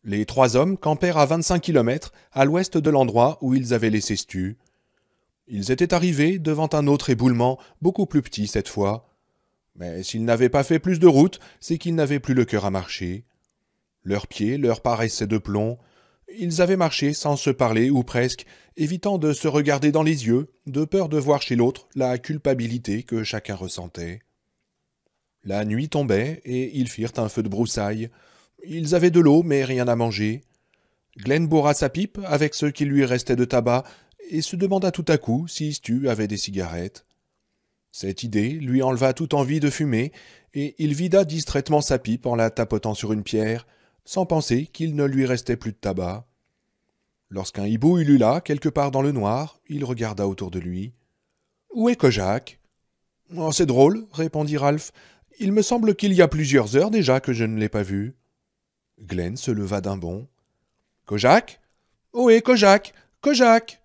Les trois hommes campèrent à 25 kilomètres à l'ouest de l'endroit où ils avaient laissé Stu. Ils étaient arrivés devant un autre éboulement, beaucoup plus petit cette fois. Mais s'ils n'avaient pas fait plus de route, c'est qu'ils n'avaient plus le cœur à marcher. Leurs pieds leur paraissaient de plomb. Ils avaient marché sans se parler ou presque, évitant de se regarder dans les yeux, de peur de voir chez l'autre la culpabilité que chacun ressentait. La nuit tombait et ils firent un feu de broussailles. Ils avaient de l'eau mais rien à manger. Glenn bourra sa pipe avec ce qui lui restait de tabac et se demanda tout à coup si Stu avait des cigarettes. Cette idée lui enleva toute envie de fumer, et il vida distraitement sa pipe en la tapotant sur une pierre, sans penser qu'il ne lui restait plus de tabac. Lorsqu'un hibou ulula quelque part dans le noir, il regarda autour de lui. « Où est Kojak ?»« Oh, c'est drôle, répondit Ralph. Il me semble qu'il y a plusieurs heures déjà que je ne l'ai pas vu. Glenn se leva d'un bond. « Kojak ? Où est Kojak ? Kojak ?»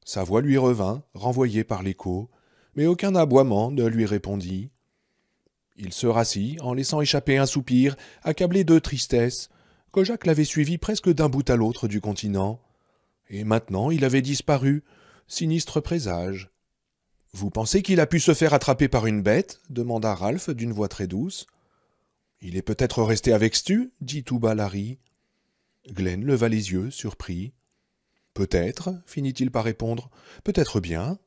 Sa voix lui revint, renvoyée par l'écho, mais aucun aboiement ne lui répondit. Il se rassit, en laissant échapper un soupir, accablé de tristesse. Kojak l'avait suivi presque d'un bout à l'autre du continent. Et maintenant il avait disparu. Sinistre présage. « Vous pensez qu'il a pu se faire attraper par une bête ?» demanda Ralph d'une voix très douce. « Il est peut-être resté avec Stu ?» dit tout bas Larry. Glenn leva les yeux, surpris. « Peut-être, finit-il par répondre. Peut-être bien. »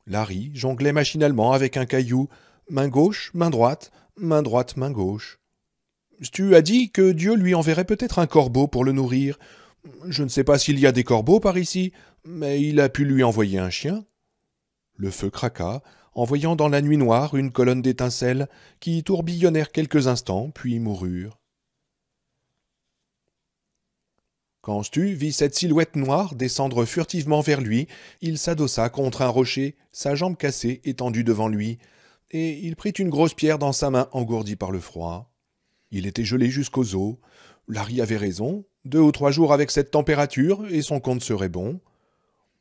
Larry jonglait machinalement avec un caillou, main gauche, main droite, main droite, main gauche. Stu a dit que Dieu lui enverrait peut-être un corbeau pour le nourrir. Je ne sais pas s'il y a des corbeaux par ici, mais il a pu lui envoyer un chien. Le feu craqua, envoyant dans la nuit noire une colonne d'étincelles qui tourbillonnèrent quelques instants, puis moururent. Quand Stu vit cette silhouette noire descendre furtivement vers lui, il s'adossa contre un rocher, sa jambe cassée étendue devant lui, et il prit une grosse pierre dans sa main engourdie par le froid. Il était gelé jusqu'aux os. Larry avait raison. 2 ou 3 jours avec cette température, et son compte serait bon.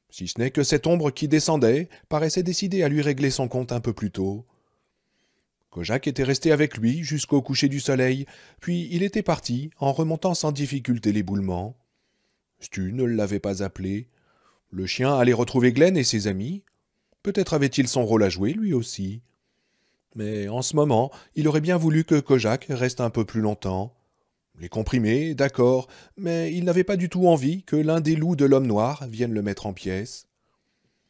Si ce n'est que cette ombre qui descendait paraissait décidée à lui régler son compte un peu plus tôt. Kojak était resté avec lui jusqu'au coucher du soleil, puis il était parti en remontant sans difficulté l'éboulement. Stu ne l'avait pas appelé. Le chien allait retrouver Glenn et ses amis. Peut-être avait-il son rôle à jouer, lui aussi. Mais en ce moment, il aurait bien voulu que Kojak reste un peu plus longtemps. Les comprimés, d'accord, mais il n'avait pas du tout envie que l'un des loups de l'homme noir vienne le mettre en pièces.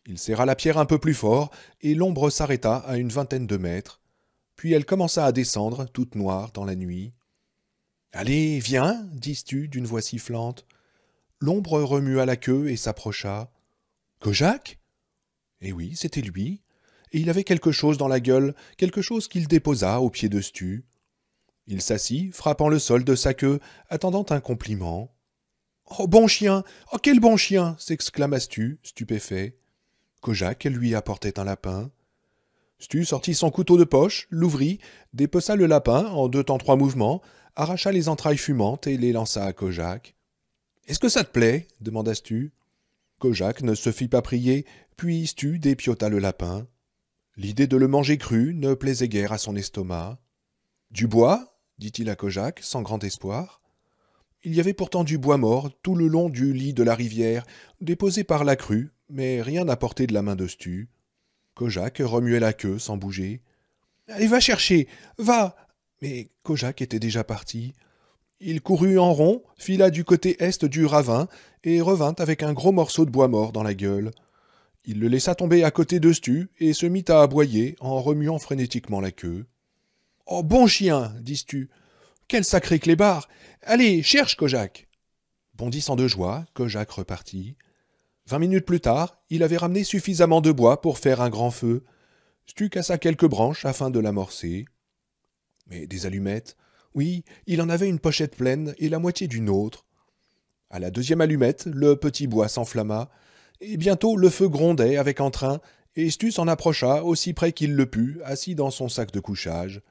Il serra la pierre un peu plus fort, et l'ombre s'arrêta à une vingtaine de mètres. Puis elle commença à descendre, toute noire, dans la nuit. « Allez, viens !» dit Stu d'une voix sifflante. L'ombre remua la queue et s'approcha. « Kojak ?» Eh oui, c'était lui. Et il avait quelque chose dans la gueule, quelque chose qu'il déposa au pied de Stu. Il s'assit, frappant le sol de sa queue, attendant un compliment. « Oh, bon chien! Oh, quel bon chien !» s'exclama Stu, stupéfait. Kojak lui apportait un lapin. Stu sortit son couteau de poche, l'ouvrit, dépeça le lapin en 2 temps 3 mouvements, arracha les entrailles fumantes et les lança à Kojak. « Est-ce que ça te plaît ?» demanda Stu. Kojak ne se fit pas prier, puis Stu dépiauta le lapin. L'idée de le manger cru ne plaisait guère à son estomac. « Du bois ?» dit-il à Kojak, sans grand espoir. Il y avait pourtant du bois mort tout le long du lit de la rivière, déposé par la crue, mais rien à portée de la main de Stu. Kojak remuait la queue sans bouger. « Allez, va chercher, va !» Mais Kojak était déjà parti. Il courut en rond, fila du côté est du ravin et revint avec un gros morceau de bois mort dans la gueule. Il le laissa tomber à côté de Stu et se mit à aboyer en remuant frénétiquement la queue. « Oh, bon chien !» dit Stu. « Quel sacré clébard ! Allez, cherche, Kojak !» Bondissant de joie, Kojak repartit. 20 minutes plus tard, il avait ramené suffisamment de bois pour faire un grand feu. Stu cassa quelques branches afin de l'amorcer. Mais des allumettes? Oui, il en avait une pochette pleine et la moitié d'une autre. À la 2e allumette, le petit bois s'enflamma, et bientôt le feu grondait avec entrain, et Stu s'en approcha aussi près qu'il le put, assis dans son sac de couchage.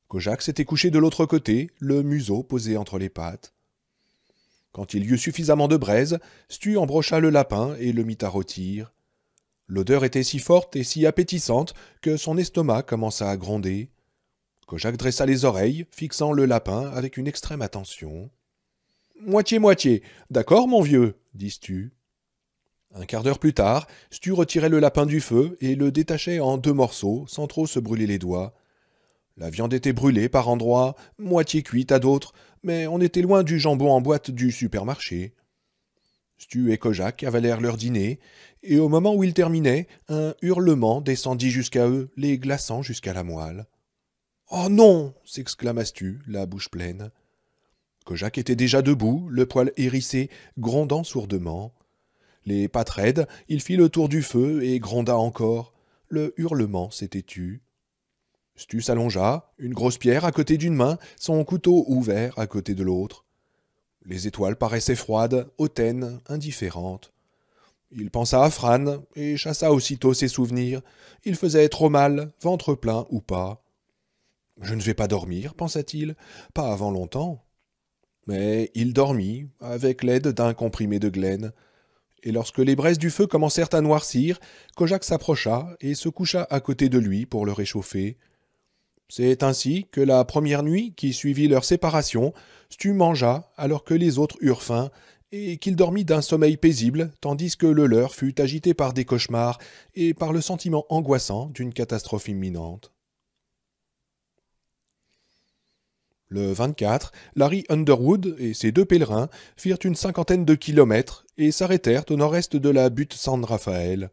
Kojak s'était couché de l'autre côté, le museau posé entre les pattes. Quand il y eut suffisamment de braise, Stu embrocha le lapin et le mit à rôtir. L'odeur était si forte et si appétissante que son estomac commença à gronder. Kojak dressa les oreilles, fixant le lapin avec une extrême attention. Moitié-moitié. D'accord, mon vieux, dit Stu. Un quart d'heure plus tard, Stu retirait le lapin du feu et le détachait en 2 morceaux, sans trop se brûler les doigts. La viande était brûlée par endroits, moitié cuite à d'autres, mais on était loin du jambon en boîte du supermarché. Stu et Kojak avalèrent leur dîner, et au moment où ils terminaient, un hurlement descendit jusqu'à eux, les glaçant jusqu'à la moelle. « Oh non !» s'exclama Stu, la bouche pleine. Kojak était déjà debout, le poil hérissé, grondant sourdement. Les pattes raides, il fit le tour du feu et gronda encore. Le hurlement s'était tu. Stu s'allongea, une grosse pierre à côté d'une main, son couteau ouvert à côté de l'autre. Les étoiles paraissaient froides, hautaines, indifférentes. Il pensa à Fran et chassa aussitôt ses souvenirs. Il faisait trop mal, ventre plein ou pas. « Je ne vais pas dormir, pensa-t-il, pas avant longtemps. » Mais il dormit, avec l'aide d'un comprimé de Glen. Et lorsque les braises du feu commencèrent à noircir, Kojak s'approcha et se coucha à côté de lui pour le réchauffer. C'est ainsi que la première nuit qui suivit leur séparation, Stu mangea alors que les autres eurent faim, et qu'il dormit d'un sommeil paisible, tandis que le leur fut agité par des cauchemars et par le sentiment angoissant d'une catastrophe imminente. Le 24, Larry Underwood et ses 2 pèlerins firent une 50aine de kilomètres et s'arrêtèrent au nord-est de la butte San Rafael.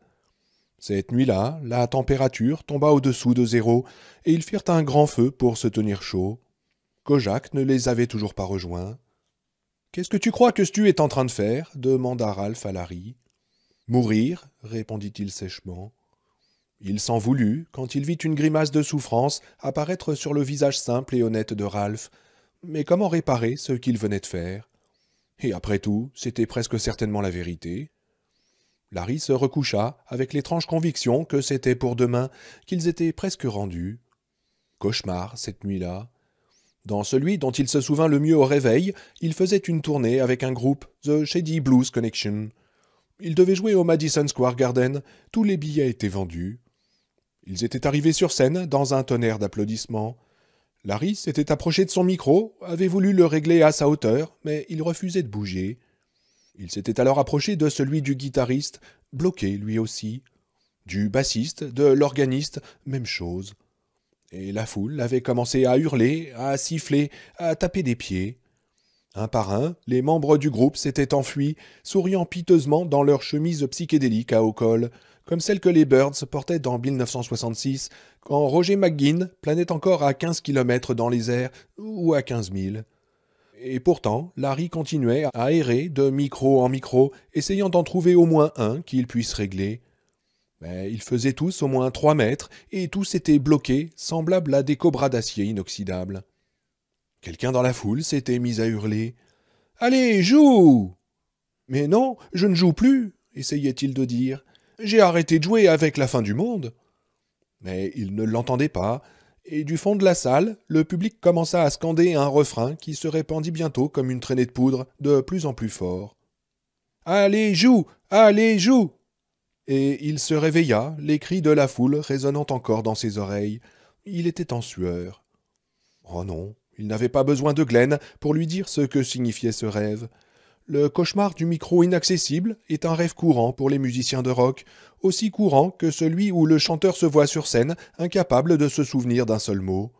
Cette nuit-là, la température tomba au-dessous de 0 et ils firent un grand feu pour se tenir chaud. Kojak ne les avait toujours pas rejoints. « Qu'est-ce que tu crois que Stu est en train de faire » demanda Ralph à Larry. « Mourir » répondit-il sèchement. Il s'en voulut quand il vit une grimace de souffrance apparaître sur le visage simple et honnête de Ralph. Mais comment réparer ce qu'il venait de faire? Et après tout, c'était presque certainement la vérité. Larry se recoucha avec l'étrange conviction que c'était pour demain, qu'ils étaient presque rendus. Cauchemar, cette nuit-là. Dans celui dont il se souvint le mieux au réveil, il faisait une tournée avec un groupe, The Shady Blues Connection. Il devait jouer au Madison Square Garden, tous les billets étaient vendus. Ils étaient arrivés sur scène dans un tonnerre d'applaudissements. Larry s'était approché de son micro, avait voulu le régler à sa hauteur, mais il refusait de bouger. Il s'était alors approché de celui du guitariste, bloqué lui aussi. Du bassiste, de l'organiste, même chose. Et la foule avait commencé à hurler, à siffler, à taper des pieds. Un par un, les membres du groupe s'étaient enfuis, souriant piteusement dans leurs chemises psychédéliques à haut col, comme celles que les Byrds portaient en 1966, quand Roger McGuinn planait encore à 15 km dans les airs, ou à 15 000. Et pourtant, Larry continuait à errer de micro en micro, essayant d'en trouver au moins un qu'il puisse régler. Mais ils faisaient tous au moins 3 mètres, et tous étaient bloqués, semblables à des cobras d'acier inoxydable. Quelqu'un dans la foule s'était mis à hurler. « Allez, joue !» « Mais non, je ne joue plus !» essayait-il de dire. « J'ai arrêté de jouer avec la fin du monde !» Mais il ne l'entendait pas, et du fond de la salle, le public commença à scander un refrain qui se répandit bientôt comme une traînée de poudre, de plus en plus fort. « Allez, joue ! Allez, joue !» Et il se réveilla, les cris de la foule résonnant encore dans ses oreilles. Il était en sueur. Oh non, il n'avait pas besoin de Glen pour lui dire ce que signifiait ce rêve. Le cauchemar du micro inaccessible est un rêve courant pour les musiciens de rock, aussi courant que celui où le chanteur se voit sur scène, incapable de se souvenir d'un seul mot.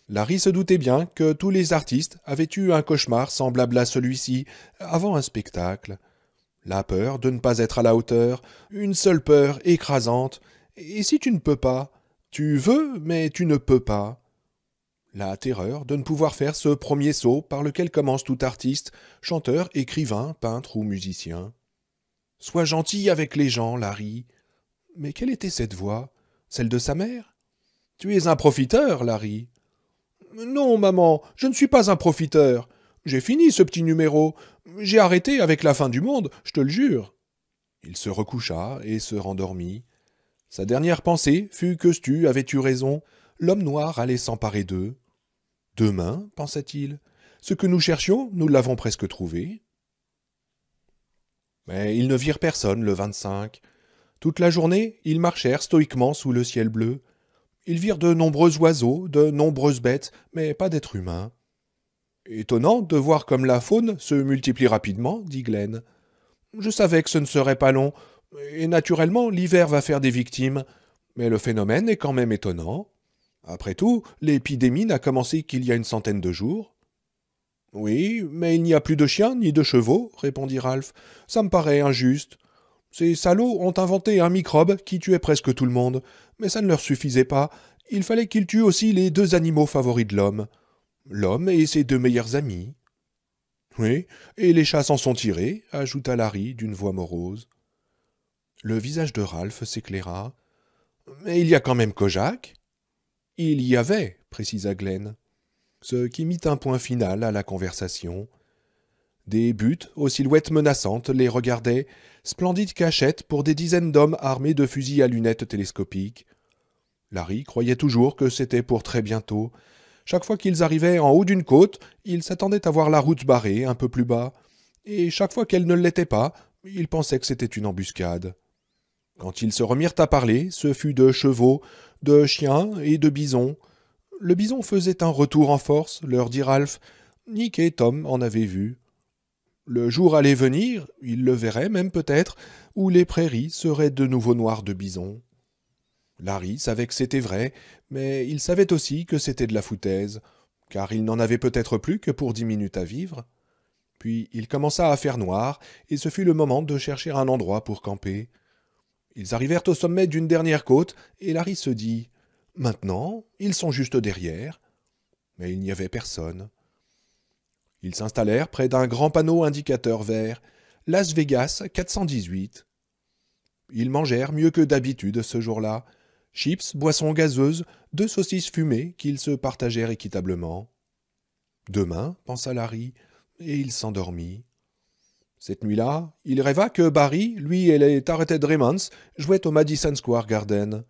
Larry se doutait bien que tous les artistes avaient eu un cauchemar semblable à celui-ci, avant un spectacle. La peur de ne pas être à la hauteur, une seule peur écrasante. Et si tu ne peux pas? Tu veux, mais tu ne peux pas. La terreur de ne pouvoir faire ce premier saut par lequel commence tout artiste, chanteur, écrivain, peintre ou musicien. Sois gentil avec les gens, Larry. Mais quelle était cette voix? Celle de sa mère? Tu es un profiteur, Larry. Non, maman, je ne suis pas un profiteur. J'ai fini ce petit numéro. J'ai arrêté avec la fin du monde, je te le jure. Il se recoucha et se rendormit. Sa dernière pensée fut que Stu avait eu raison. L'homme noir allait s'emparer d'eux. Demain, pensa-t-il, ce que nous cherchions, nous l'avons presque trouvé. Mais ils ne virent personne le 25. Toute la journée, ils marchèrent stoïquement sous le ciel bleu. Ils virent de nombreux oiseaux, de nombreuses bêtes, mais pas d'êtres humains. Étonnant de voir comme la faune se multiplie rapidement, dit Glenn. Je savais que ce ne serait pas long, et naturellement l'hiver va faire des victimes, mais le phénomène est quand même étonnant. Après tout, l'épidémie n'a commencé qu'il y a une centaine de jours. Oui, mais il n'y a plus de chiens ni de chevaux, répondit Ralph. Ça me paraît injuste. Ces salauds ont inventé un microbe qui tuait presque tout le monde, mais ça ne leur suffisait pas. Il fallait qu'ils tuent aussi les deux animaux favoris de l'homme. L'homme et ses deux meilleurs amis. Oui, et les chats s'en sont tirés, ajouta Larry d'une voix morose. Le visage de Ralph s'éclaira. Mais il y a quand même Kojak. Il y avait, précisa Glenn, ce qui mit un point final à la conversation. Des buttes aux silhouettes menaçantes les regardaient, splendides cachettes pour des dizaines d'hommes armés de fusils à lunettes télescopiques. Larry croyait toujours que c'était pour très bientôt. Chaque fois qu'ils arrivaient en haut d'une côte, ils s'attendaient à voir la route barrée un peu plus bas, et chaque fois qu'elle ne l'était pas, ils pensaient que c'était une embuscade. Quand ils se remirent à parler, ce fut de chevaux, de chiens et de bisons. Le bison faisait un retour en force, leur dit Ralph. Nick et Tom en avaient vu. Le jour allait venir, ils le verraient même peut-être, où les prairies seraient de nouveau noires de bisons. Larry savait que c'était vrai, mais il savait aussi que c'était de la foutaise, car il n'en avait peut-être plus que pour 10 minutes à vivre. Puis il commença à faire noir, et ce fut le moment de chercher un endroit pour camper. Ils arrivèrent au sommet d'une dernière côte, et Larry se dit « Maintenant, ils sont juste derrière. » Mais il n'y avait personne. Ils s'installèrent près d'un grand panneau indicateur vert « Las Vegas 418 ». Ils mangèrent mieux que d'habitude ce jour-là. Chips, boissons gazeuses, 2 saucisses fumées qu'ils se partagèrent équitablement. Demain, pensa Larry, et il s'endormit. Cette nuit-là, il rêva que Barry, lui et les Targeted Raymonds, jouaient au Madison Square Garden.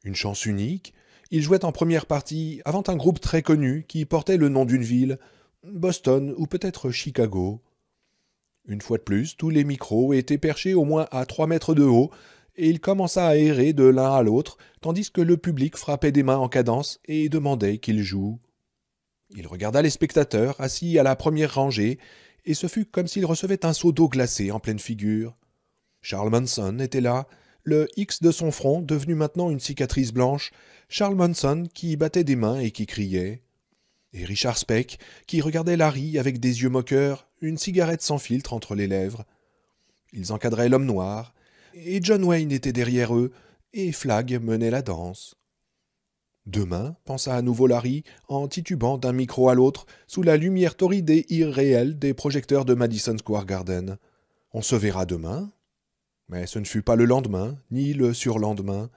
Une chance unique, ils jouaient en première partie avant un groupe très connu qui portait le nom d'une ville, Boston ou peut-être Chicago. Une fois de plus, tous les micros étaient perchés au moins à 3 mètres de haut, et il commença à errer de l'un à l'autre, tandis que le public frappait des mains en cadence et demandait qu'il joue. Il regarda les spectateurs assis à la première rangée, et ce fut comme s'il recevait un seau d'eau glacée en pleine figure. Charles Manson était là, le X de son front devenu maintenant une cicatrice blanche, Charles Manson qui battait des mains et qui criait. Et Richard Speck, qui regardait Larry avec des yeux moqueurs, une cigarette sans filtre entre les lèvres. Ils encadraient l'homme noir, et John Wayne était derrière eux, et Flagg menait la danse. Demain, pensa à nouveau Larry, en titubant d'un micro à l'autre, sous la lumière torride et irréelle des projecteurs de Madison Square Garden. On se verra demain. Mais ce ne fut pas le lendemain, ni le surlendemain.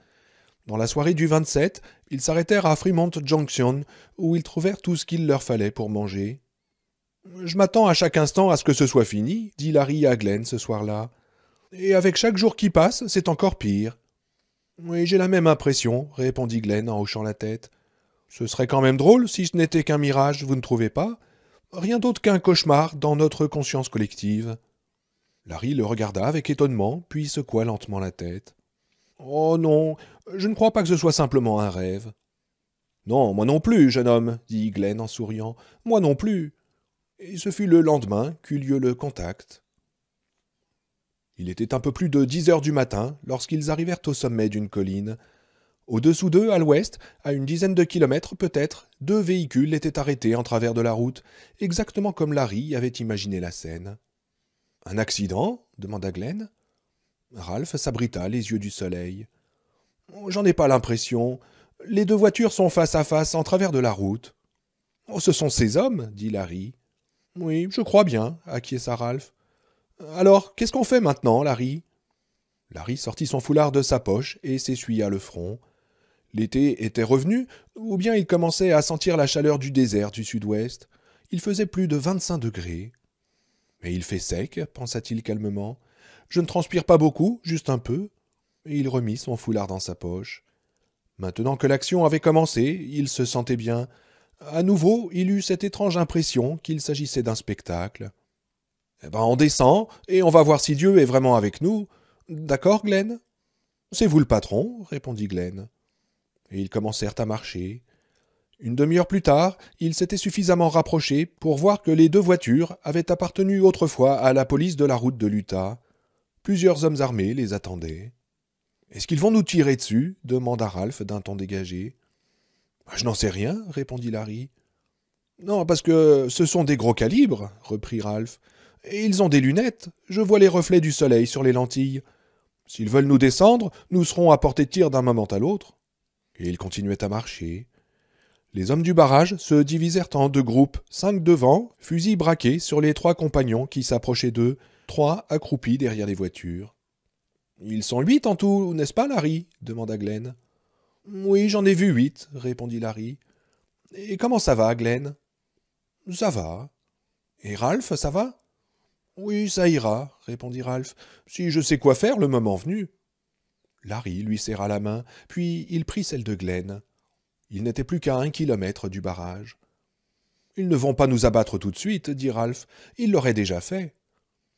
Dans la soirée du 27, ils s'arrêtèrent à Fremont Junction, où ils trouvèrent tout ce qu'il leur fallait pour manger. « Je m'attends à chaque instant à ce que ce soit fini, » dit Larry à Glenn ce soir-là. « Et avec chaque jour qui passe, c'est encore pire. »« Oui, j'ai la même impression, » répondit Glenn en hochant la tête. « Ce serait quand même drôle si ce n'était qu'un mirage, vous ne trouvez pas? Rien d'autre qu'un cauchemar dans notre conscience collective. » Larry le regarda avec étonnement, puis secoua lentement la tête. « Oh non, je ne crois pas que ce soit simplement un rêve. »« Non, moi non plus, jeune homme, » dit Glenn en souriant. « Moi non plus. » Et ce fut le lendemain qu'eut lieu le contact. Il était un peu plus de 10 heures du matin lorsqu'ils arrivèrent au sommet d'une colline. Au-dessous d'eux, à l'ouest, à une dizaine de kilomètres peut-être, 2 véhicules étaient arrêtés en travers de la route, exactement comme Larry avait imaginé la scène. « Un accident ?» demanda Glenn. Ralph s'abrita les yeux du soleil. « J'en ai pas l'impression. Les 2 voitures sont face à face en travers de la route. »« Oh, ce sont ces hommes » dit Larry. « Oui, je crois bien, » acquiesça Ralph. « Alors, qu'est-ce qu'on fait maintenant, Larry ?» Larry sortit son foulard de sa poche et s'essuya le front. L'été était revenu, ou bien il commençait à sentir la chaleur du désert du sud-ouest. Il faisait plus de 25 degrés. « Mais il fait sec, » pensa-t-il calmement. « Je ne transpire pas beaucoup, juste un peu. » Et il remit son foulard dans sa poche. Maintenant que l'action avait commencé, il se sentait bien. À nouveau, il eut cette étrange impression qu'il s'agissait d'un spectacle. « Eh ben, on descend, et on va voir si Dieu est vraiment avec nous. D'accord, Glenn ?»« C'est vous le patron, » répondit Glenn. Et ils commencèrent à marcher. Une demi-heure plus tard, ils s'étaient suffisamment rapprochés pour voir que les deux voitures avaient appartenu autrefois à la police de la route de l'Utah. Plusieurs hommes armés les attendaient. « Est-ce qu'ils vont nous tirer dessus » demanda Ralph d'un ton dégagé. « Je n'en sais rien, » répondit Larry. « Non, parce que ce sont des gros calibres, » reprit Ralph. « Et ils ont des lunettes. Je vois les reflets du soleil sur les lentilles. S'ils veulent nous descendre, nous serons à portée de tir d'un moment à l'autre. » Et ils continuaient à marcher. Les hommes du barrage se divisèrent en deux groupes, 5 devant, fusils braqués sur les 3 compagnons qui s'approchaient d'eux, 3 accroupis derrière les voitures. « Ils sont 8 en tout, n'est-ce pas, Larry » demanda Glenn. « Oui, j'en ai vu 8, répondit Larry. « Et comment ça va, Glenn ?»« Ça va. »« Et Ralph, ça va ?»« Oui, ça ira, répondit Ralph, si je sais quoi faire le moment venu. » Larry lui serra la main, puis il prit celle de Glenn. Il n'était plus qu'à 1 kilomètre du barrage. « Ils ne vont pas nous abattre tout de suite, dit Ralph. Ils l'auraient déjà fait. »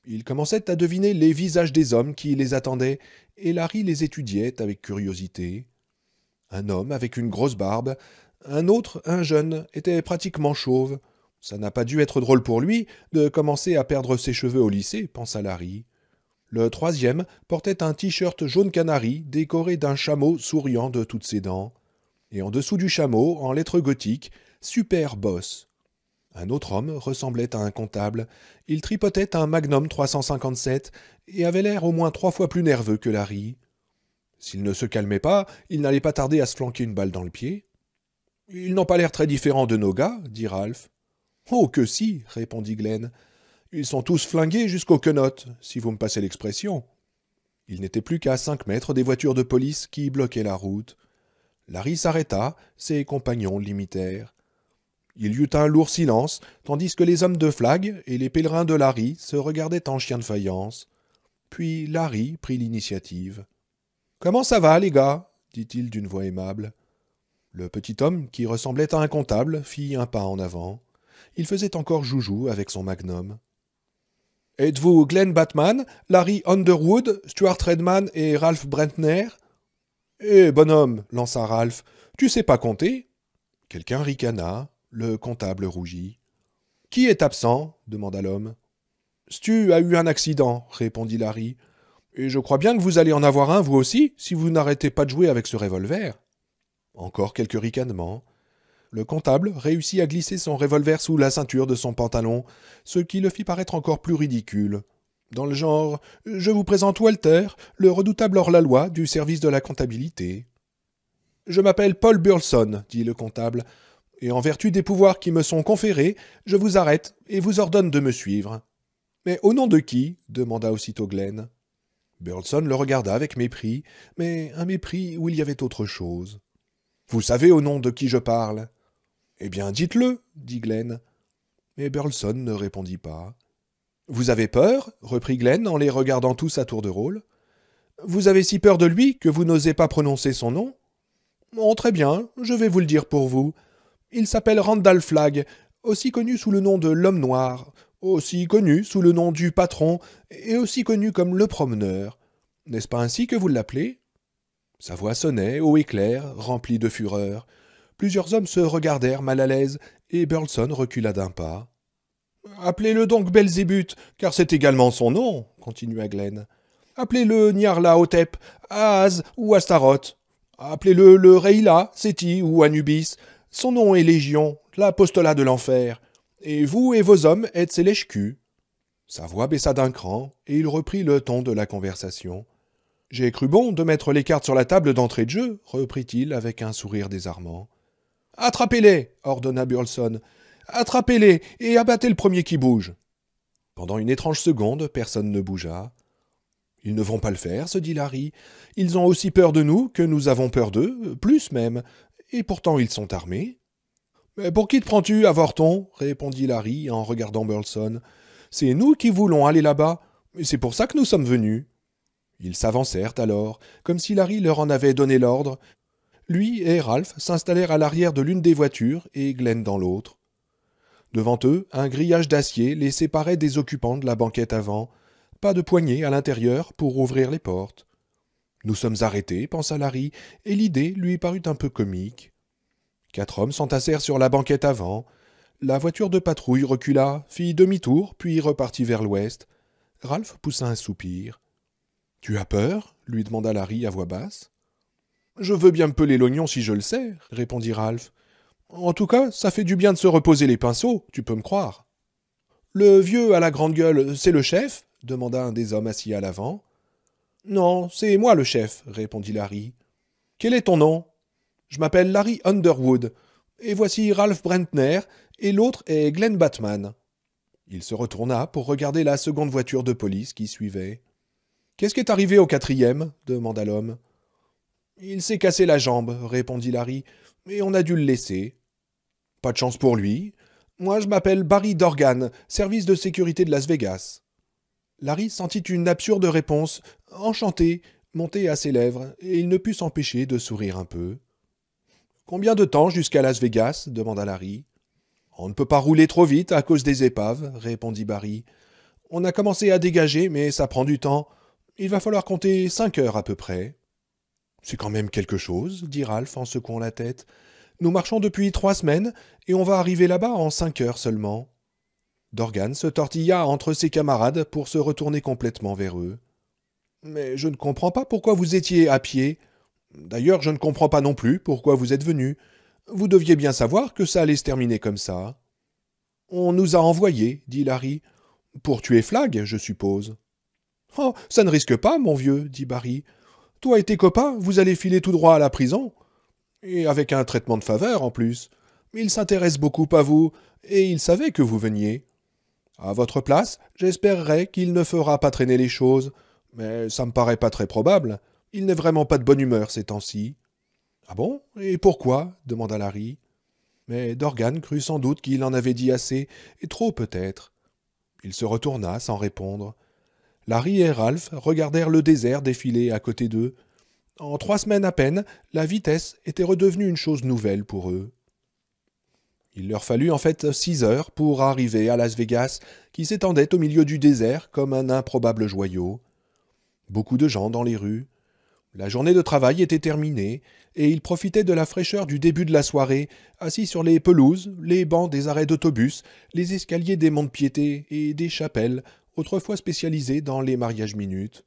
Il commençait à deviner les visages des hommes qui les attendaient, et Larry les étudiait avec curiosité. Un homme avec une grosse barbe, un autre, un jeune, était pratiquement chauve. Ça n'a pas dû être drôle pour lui de commencer à perdre ses cheveux au lycée, pensa Larry. Le troisième portait un t-shirt jaune canari décoré d'un chameau souriant de toutes ses dents. Et en dessous du chameau, en lettres gothiques, « Super Boss ». Un autre homme ressemblait à un comptable. Il tripotait un Magnum 357 et avait l'air au moins 3 fois plus nerveux que Larry. S'il ne se calmait pas, il n'allait pas tarder à se flanquer une balle dans le pied. « Ils n'ont pas l'air très différents de nos gars, » dit Ralph. « Oh que si, » répondit Glenn. « Ils sont tous flingués jusqu'aux quenottes, si vous me passez l'expression. » Il n'était plus qu'à 5 mètres des voitures de police qui bloquaient la route. Larry s'arrêta, ses compagnons l'imitèrent. Il y eut un lourd silence, tandis que les hommes de flag et les pèlerins de Larry se regardaient en chien de faïence. Puis Larry prit l'initiative. « Comment ça va, les gars » dit-il d'une voix aimable. Le petit homme, qui ressemblait à un comptable, fit un pas en avant. Il faisait encore joujou avec son magnum. « Êtes-vous Glenn Batman, Larry Underwood, Stuart Redman et Ralph Brentner ?»« Eh, bonhomme, lança Ralph, tu sais pas compter ?» Quelqu'un ricana. Le comptable rougit. « Qui est absent ?» demanda l'homme. « Stu a eu un accident, » répondit Larry. « Et je crois bien que vous allez en avoir un, vous aussi, si vous n'arrêtez pas de jouer avec ce revolver. » Encore quelques ricanements. Le comptable réussit à glisser son revolver sous la ceinture de son pantalon, ce qui le fit paraître encore plus ridicule. Dans le genre « Je vous présente Walter, le redoutable hors-la-loi du service de la comptabilité. »« Je m'appelle Paul Burleson, » dit le comptable. « Et en vertu des pouvoirs qui me sont conférés, je vous arrête et vous ordonne de me suivre. »« Mais au nom de qui ?» demanda aussitôt Glenn. Burleson le regarda avec mépris, mais un mépris où il y avait autre chose. « Vous savez au nom de qui je parle ?»« Eh bien, dites-le, » dit Glenn. Mais Burleson ne répondit pas. « Vous avez peur ?» reprit Glenn en les regardant tous à tour de rôle. « Vous avez si peur de lui que vous n'osez pas prononcer son nom ? Bon, très bien, je vais vous le dire pour vous. Il s'appelle Randall Flagg, aussi connu sous le nom de l'Homme Noir, aussi connu sous le nom du Patron, et aussi connu comme le Promeneur. N'est-ce pas ainsi que vous l'appelez ?» Sa voix sonnait, haut et clair, remplie de fureur. Plusieurs hommes se regardèrent mal à l'aise, et Burleson recula d'un pas. « Appelez-le donc Belzébuth, car c'est également son nom, » continua Glenn. « Appelez-le Nyarlathotep, Ahaz ou Astaroth. Appelez-le le Reïla, Séti ou Anubis. Son nom est Légion, l'apostolat de l'enfer. Et vous et vos hommes êtes ses lèche-culs. » Sa voix baissa d'un cran, et il reprit le ton de la conversation. « J'ai cru bon de mettre les cartes sur la table d'entrée de jeu, » reprit-il avec un sourire désarmant. « Attrapez-les » ordonna Burleson. « Attrapez-les et abattez le premier qui bouge. » Pendant une étrange seconde, personne ne bougea. « Ils ne vont pas le faire, » se dit Larry. « Ils ont aussi peur de nous que nous avons peur d'eux, plus même. Et pourtant ils sont armés. »« Mais pour qui te prends-tu, avorton ?» répondit Larry en regardant Burleson. « C'est nous qui voulons aller là-bas, et c'est pour ça que nous sommes venus. » Ils s'avancèrent alors, comme si Larry leur en avait donné l'ordre. Lui et Ralph s'installèrent à l'arrière de l'une des voitures et Glenn dans l'autre. Devant eux, un grillage d'acier les séparait des occupants de la banquette avant. Pas de poignée à l'intérieur pour ouvrir les portes. « Nous sommes arrêtés, » pensa Larry, et l'idée lui parut un peu comique. 4 hommes s'entassèrent sur la banquette avant. La voiture de patrouille recula, fit demi-tour, puis repartit vers l'ouest. Ralph poussa un soupir. « Tu as peur » lui demanda Larry à voix basse. « Je veux bien me peler l'oignon si je le sais, » répondit Ralph. « En tout cas, ça fait du bien de se reposer les pinceaux, tu peux me croire. »« Le vieux à la grande gueule, c'est le chef » demanda un des hommes assis à l'avant. « Non, c'est moi le chef, » répondit Larry. « Quel est ton nom ?»« Je m'appelle Larry Underwood, et voici Ralph Brentner, et l'autre est Glenn Batman. » Il se retourna pour regarder la seconde voiture de police qui suivait. « Qu'est-ce qui est arrivé au 4e » demanda l'homme. « Il s'est cassé la jambe, » répondit Larry, « et on a dû le laisser. »« Pas de chance pour lui. Moi, je m'appelle Barry Dorgan, service de sécurité de Las Vegas. » Larry sentit une absurde réponse, enchantée, monter à ses lèvres, et il ne put s'empêcher de sourire un peu. « Combien de temps jusqu'à Las Vegas » demanda Larry. « On ne peut pas rouler trop vite à cause des épaves, » répondit Barry. « On a commencé à dégager, mais ça prend du temps. Il va falloir compter 5 heures à peu près. »« C'est quand même quelque chose, » dit Ralph en secouant la tête. « Nous marchons depuis 3 semaines, et on va arriver là-bas en 5 heures seulement. » Dorgan se tortilla entre ses camarades pour se retourner complètement vers eux. « Mais je ne comprends pas pourquoi vous étiez à pied. D'ailleurs, je ne comprends pas non plus pourquoi vous êtes venus. Vous deviez bien savoir que ça allait se terminer comme ça. »« On nous a envoyés, » dit Larry. « Pour tuer Flagg, je suppose. »« Oh, ça ne risque pas, mon vieux, » dit Barry. « Toi et tes copains, vous allez filer tout droit à la prison. Et avec un traitement de faveur, en plus. Il s'intéresse beaucoup à vous, et il savait que vous veniez. À votre place, j'espérerais qu'il ne fera pas traîner les choses, mais ça me paraît pas très probable. Il n'est vraiment pas de bonne humeur ces temps-ci. »« Ah bon ? Et pourquoi ?» demanda Larry. Mais Dorgan crut sans doute qu'il en avait dit assez, et trop peut-être. Il se retourna sans répondre. Larry et Ralph regardèrent le désert défiler à côté d'eux. En 3 semaines à peine, la vitesse était redevenue une chose nouvelle pour eux. Il leur fallut en fait 6 heures pour arriver à Las Vegas, qui s'étendait au milieu du désert comme un improbable joyau. Beaucoup de gens dans les rues. La journée de travail était terminée, et ils profitaient de la fraîcheur du début de la soirée, assis sur les pelouses, les bancs des arrêts d'autobus, les escaliers des monts-de-piété et des chapelles, autrefois spécialisées dans les mariages minutes.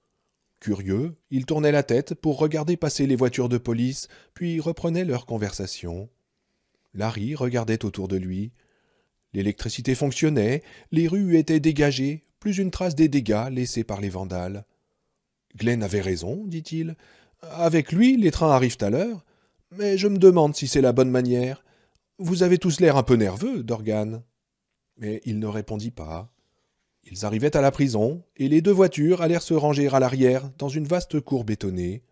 Curieux, ils tournaient la tête pour regarder passer les voitures de police, puis reprenaient leur conversation. Larry regardait autour de lui. L'électricité fonctionnait, les rues étaient dégagées, plus une trace des dégâts laissés par les vandales. « Glenn avait raison, dit-il. Avec lui, les trains arrivent à l'heure. Mais je me demande si c'est la bonne manière. Vous avez tous l'air un peu nerveux, Dorgan. » Mais il ne répondit pas. Ils arrivaient à la prison, et les 2 voitures allèrent se ranger à l'arrière, dans une vaste cour bétonnée.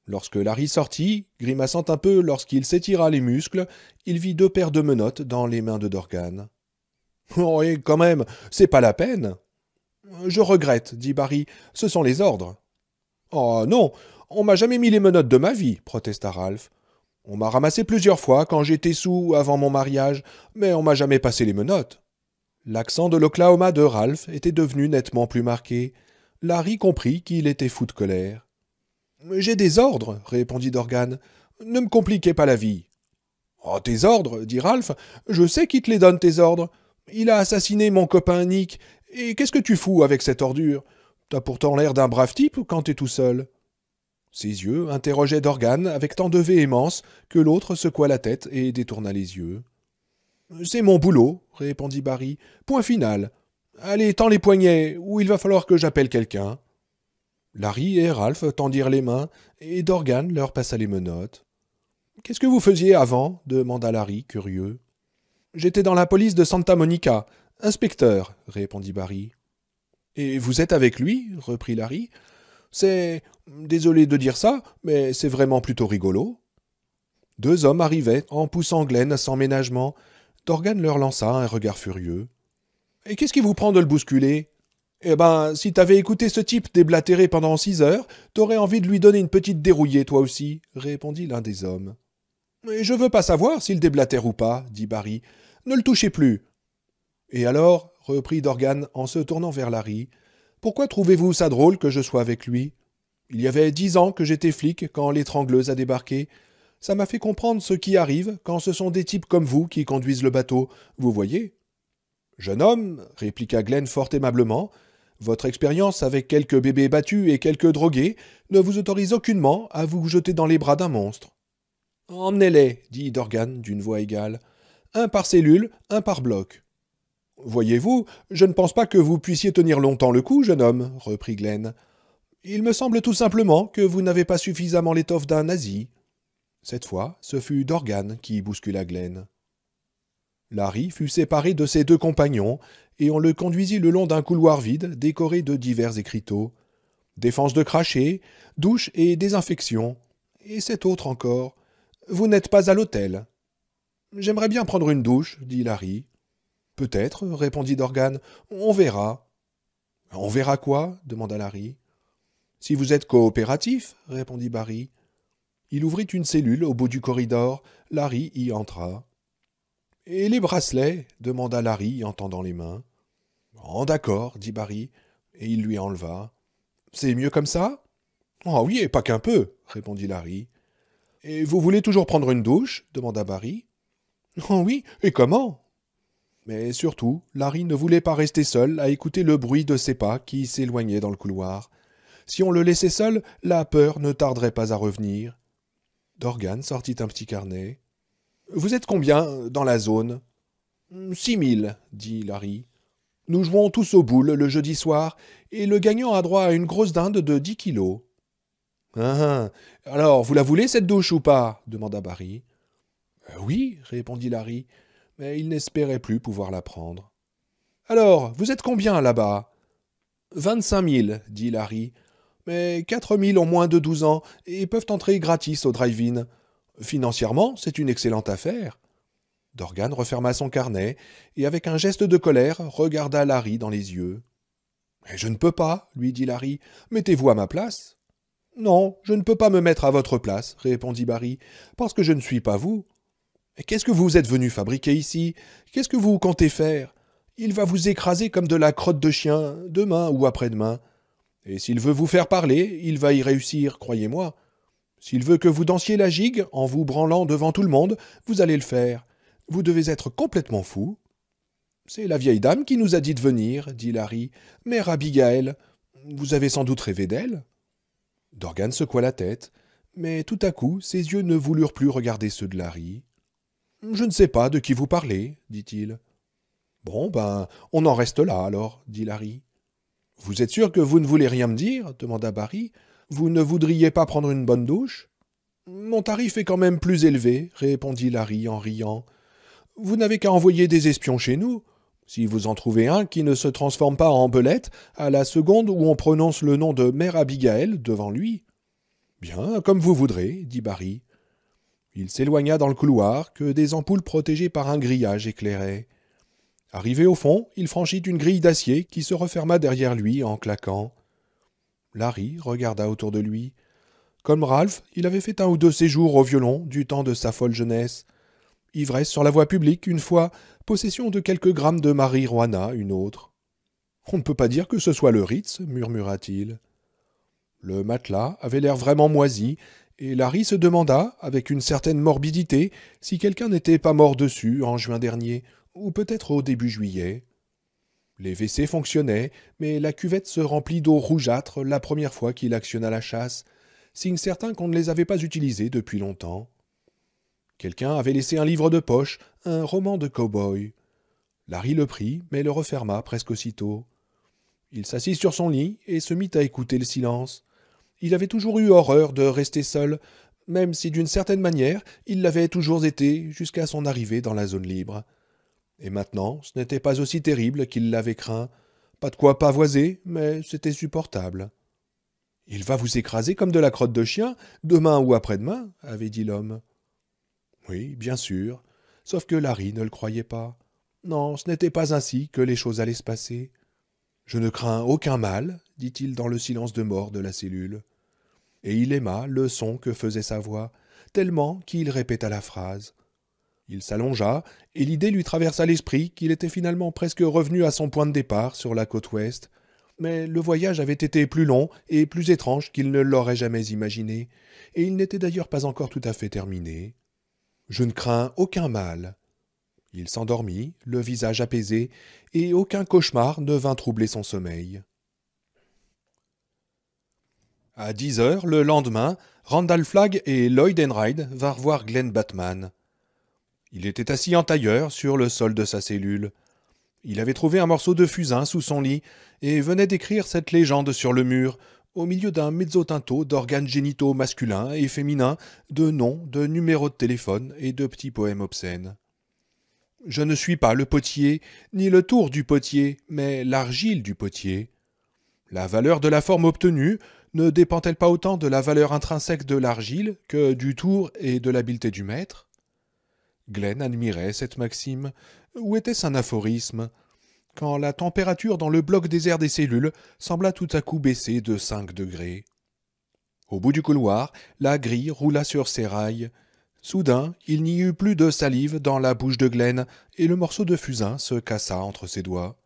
Lorsque Larry sortit, grimaçant un peu lorsqu'il s'étira les muscles, il vit 2 paires de menottes dans les mains de Dorgan. « Oh, et quand même, c'est pas la peine. »« Je regrette, » dit Barry, « ce sont les ordres. »« Oh non, on m'a jamais mis les menottes de ma vie, » protesta Ralph. « On m'a ramassé plusieurs fois quand j'étais sous avant mon mariage, mais on m'a jamais passé les menottes. » L'accent de l'Oklahoma de Ralph était devenu nettement plus marqué. Larry comprit qu'il était fou de colère. « J'ai des ordres, » répondit Dorgan. « Ne me compliquez pas la vie. »« Oh, tes ordres, » dit Ralph. « Je sais qui te les donne, tes ordres. Il a assassiné mon copain Nick. Et qu'est-ce que tu fous avec cette ordure? T'as pourtant l'air d'un brave type quand t'es tout seul. » Ses yeux interrogeaient Dorgan avec tant de véhémence que l'autre secoua la tête et détourna les yeux. « C'est mon boulot, » répondit Barry. « Point final. Allez, tends les poignets, ou il va falloir que j'appelle quelqu'un. » Larry et Ralph tendirent les mains, et Dorgan leur passa les menottes. « Qu'est-ce que vous faisiez avant » demanda Larry, curieux. « J'étais dans la police de Santa Monica. Inspecteur, » répondit Barry. « Et vous êtes avec lui » reprit Larry. « C'est... désolé de dire ça, mais c'est vraiment plutôt rigolo. » 2 hommes arrivaient, en poussant Glenn sans ménagement. Dorgan leur lança un regard furieux. « Et qu'est-ce qui vous prend de le bousculer ? Eh ben, si t'avais écouté ce type déblatérer pendant 6 heures, t'aurais envie de lui donner une petite dérouillée, toi aussi, » répondit l'un des hommes. « Et je veux pas savoir s'il déblatère ou pas, » dit Barry. « Ne le touchez plus. »« Et alors, » reprit Dorgan en se tournant vers Larry, « pourquoi trouvez-vous ça drôle que je sois avec lui ? Il y avait 10 ans que j'étais flic quand l'étrangleuse a débarqué. Ça m'a fait comprendre ce qui arrive quand ce sont des types comme vous qui conduisent le bateau. Vous voyez ? Jeune homme, répliqua Glenn fort aimablement, votre expérience avec quelques bébés battus et quelques drogués ne vous autorise aucunement à vous jeter dans les bras d'un monstre. Emmenez-les, dit Dorgan d'une voix égale. Un par cellule, un par bloc. Voyez-vous, je ne pense pas que vous puissiez tenir longtemps le coup, jeune homme, reprit Glenn. Il me semble tout simplement que vous n'avez pas suffisamment l'étoffe d'un nazi. Cette fois, ce fut Dorgan qui bouscula Glenn. Larry fut séparé de ses deux compagnons, et on le conduisit le long d'un couloir vide décoré de divers écriteaux. Défense de cracher, douche et désinfection. Et cet autre encore. Vous n'êtes pas à l'hôtel. J'aimerais bien prendre une douche, dit Larry. Peut-être, répondit Dorgan. On verra. On verra quoi demanda Larry. Si vous êtes coopératif, répondit Barry. Il ouvrit une cellule au bout du corridor. Larry y entra. Et les bracelets demanda Larry en tendant les mains. Oh, d'accord, dit Barry, et il lui enleva. C'est mieux comme ça? Oh oui, et pas qu'un peu, répondit Larry. Et vous voulez toujours prendre une douche demanda Barry. Oh oui, et comment? Mais surtout, Larry ne voulait pas rester seul à écouter le bruit de ses pas qui s'éloignaient dans le couloir. Si on le laissait seul, la peur ne tarderait pas à revenir. Dorgan sortit un petit carnet. « Vous êtes combien dans la zone ?»« 6000, dit Larry. « Nous jouons tous aux boules le jeudi soir, et le gagnant a droit à une grosse dinde de 10 kilos. »« Alors, vous la voulez, cette douche, ou pas ?» demanda Barry. « Oui, répondit Larry, mais il n'espérait plus pouvoir la prendre. « Alors, vous êtes combien là-bas ?»« 25 000, dit Larry. « Mais 4 000 ont moins de 12 ans et peuvent entrer gratis au drive-in. Financièrement, c'est une excellente affaire. » Dorgan referma son carnet et, avec un geste de colère, regarda Larry dans les yeux. « Je ne peux pas, lui dit Larry. « Mettez-vous à ma place. »« Non, je ne peux pas me mettre à votre place, répondit Barry, parce que je ne suis pas vous. Qu'est-ce que vous êtes venu fabriquer ici? Qu'est-ce que vous comptez faire? Il va vous écraser comme de la crotte de chien, demain ou après-demain. Et s'il veut vous faire parler, il va y réussir, croyez-moi. S'il veut que vous dansiez la gigue en vous branlant devant tout le monde, vous allez le faire. Vous devez être complètement fou. »« C'est la vieille dame qui nous a dit de venir, dit Larry. Mère Abigail. Vous avez sans doute rêvé d'elle ?» Dorgan secoua la tête, mais tout à coup, ses yeux ne voulurent plus regarder ceux de Larry. « Je ne sais pas de qui vous parlez, dit-il. »« Bon, on en reste là, alors, dit Larry. »« Vous êtes sûr que vous ne voulez rien me dire demanda Barry. « Vous ne voudriez pas prendre une bonne douche ?»« Mon tarif est quand même plus élevé, répondit Larry en riant. « Vous n'avez qu'à envoyer des espions chez nous. Si vous en trouvez un qui ne se transforme pas en belette à la seconde où on prononce le nom de Mère Abigail devant lui. »« Bien, comme vous voudrez, dit Barry. » Il s'éloigna dans le couloir que des ampoules protégées par un grillage éclairaient. Arrivé au fond, il franchit une grille d'acier qui se referma derrière lui en claquant. Larry regarda autour de lui. Comme Ralph, il avait fait un ou deux séjours au violon du temps de sa folle jeunesse. Ivresse sur la voie publique une fois, possession de quelques grammes de marijuana une autre. « On ne peut pas dire que ce soit le Ritz, murmura-t-il. Le matelas avait l'air vraiment moisi, et Larry se demanda, avec une certaine morbidité, si quelqu'un n'était pas mort dessus en juin dernier, ou peut-être au début juillet. Les WC fonctionnaient, mais la cuvette se remplit d'eau rougeâtre la première fois qu'il actionna la chasse, signe certain qu'on ne les avait pas utilisés depuis longtemps. Quelqu'un avait laissé un livre de poche, un roman de cow-boy. Larry le prit, mais le referma presque aussitôt. Il s'assit sur son lit et se mit à écouter le silence. Il avait toujours eu horreur de rester seul, même si d'une certaine manière il l'avait toujours été jusqu'à son arrivée dans la zone libre. Et maintenant, ce n'était pas aussi terrible qu'il l'avait craint. Pas de quoi pavoiser, mais c'était supportable. « Il va vous écraser comme de la crotte de chien, demain ou après-demain, » avait dit l'homme. Oui, bien sûr, sauf que Larry ne le croyait pas. Non, ce n'était pas ainsi que les choses allaient se passer. « Je ne crains aucun mal, » dit-il dans le silence de mort de la cellule. Et il aima le son que faisait sa voix, tellement qu'il répéta la phrase. Il s'allongea, et l'idée lui traversa l'esprit qu'il était finalement presque revenu à son point de départ sur la côte ouest. Mais le voyage avait été plus long et plus étrange qu'il ne l'aurait jamais imaginé, et il n'était d'ailleurs pas encore tout à fait terminé. Je ne crains aucun mal. Il s'endormit, le visage apaisé, et aucun cauchemar ne vint troubler son sommeil. À 10 heures, le lendemain, Randall Flagg et Lloyd Enright vinrent voir Glenn Batman. Il était assis en tailleur sur le sol de sa cellule. Il avait trouvé un morceau de fusain sous son lit et venait d'écrire cette légende sur le mur, au milieu d'un mezzotinto d'organes génitaux masculins et féminins, de noms, de numéros de téléphone et de petits poèmes obscènes. Je ne suis pas le potier, ni le tour du potier, mais l'argile du potier. La valeur de la forme obtenue ne dépend-elle pas autant de la valeur intrinsèque de l'argile que du tour et de l'habileté du maître? Glenn admirait cette maxime. Où était-ce un aphorisme? Quand la température dans le bloc désert des cellules sembla tout à coup baisser de 5 degrés. Au bout du couloir, la grille roula sur ses rails. Soudain, il n'y eut plus de salive dans la bouche de Glenn, et le morceau de fusain se cassa entre ses doigts.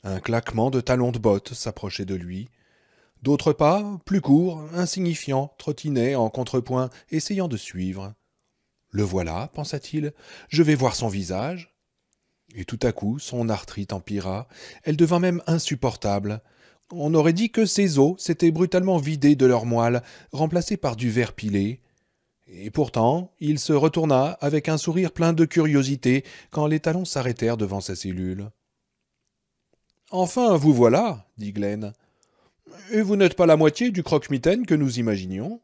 Un claquement de talons de bottes s'approchait de lui. D'autres pas, plus courts, insignifiants, trottinaient en contrepoint, essayant de suivre. Le voilà, pensa-t-il, je vais voir son visage. Et tout à coup, son arthrite empira. Elle devint même insupportable. On aurait dit que ses os s'étaient brutalement vidés de leurs moelle, remplacés par du verre pilé. Et pourtant, il se retourna avec un sourire plein de curiosité quand les talons s'arrêtèrent devant sa cellule. « Enfin, vous voilà, dit Glenn. Et vous n'êtes pas la moitié du croque-mitaine que nous imaginions. »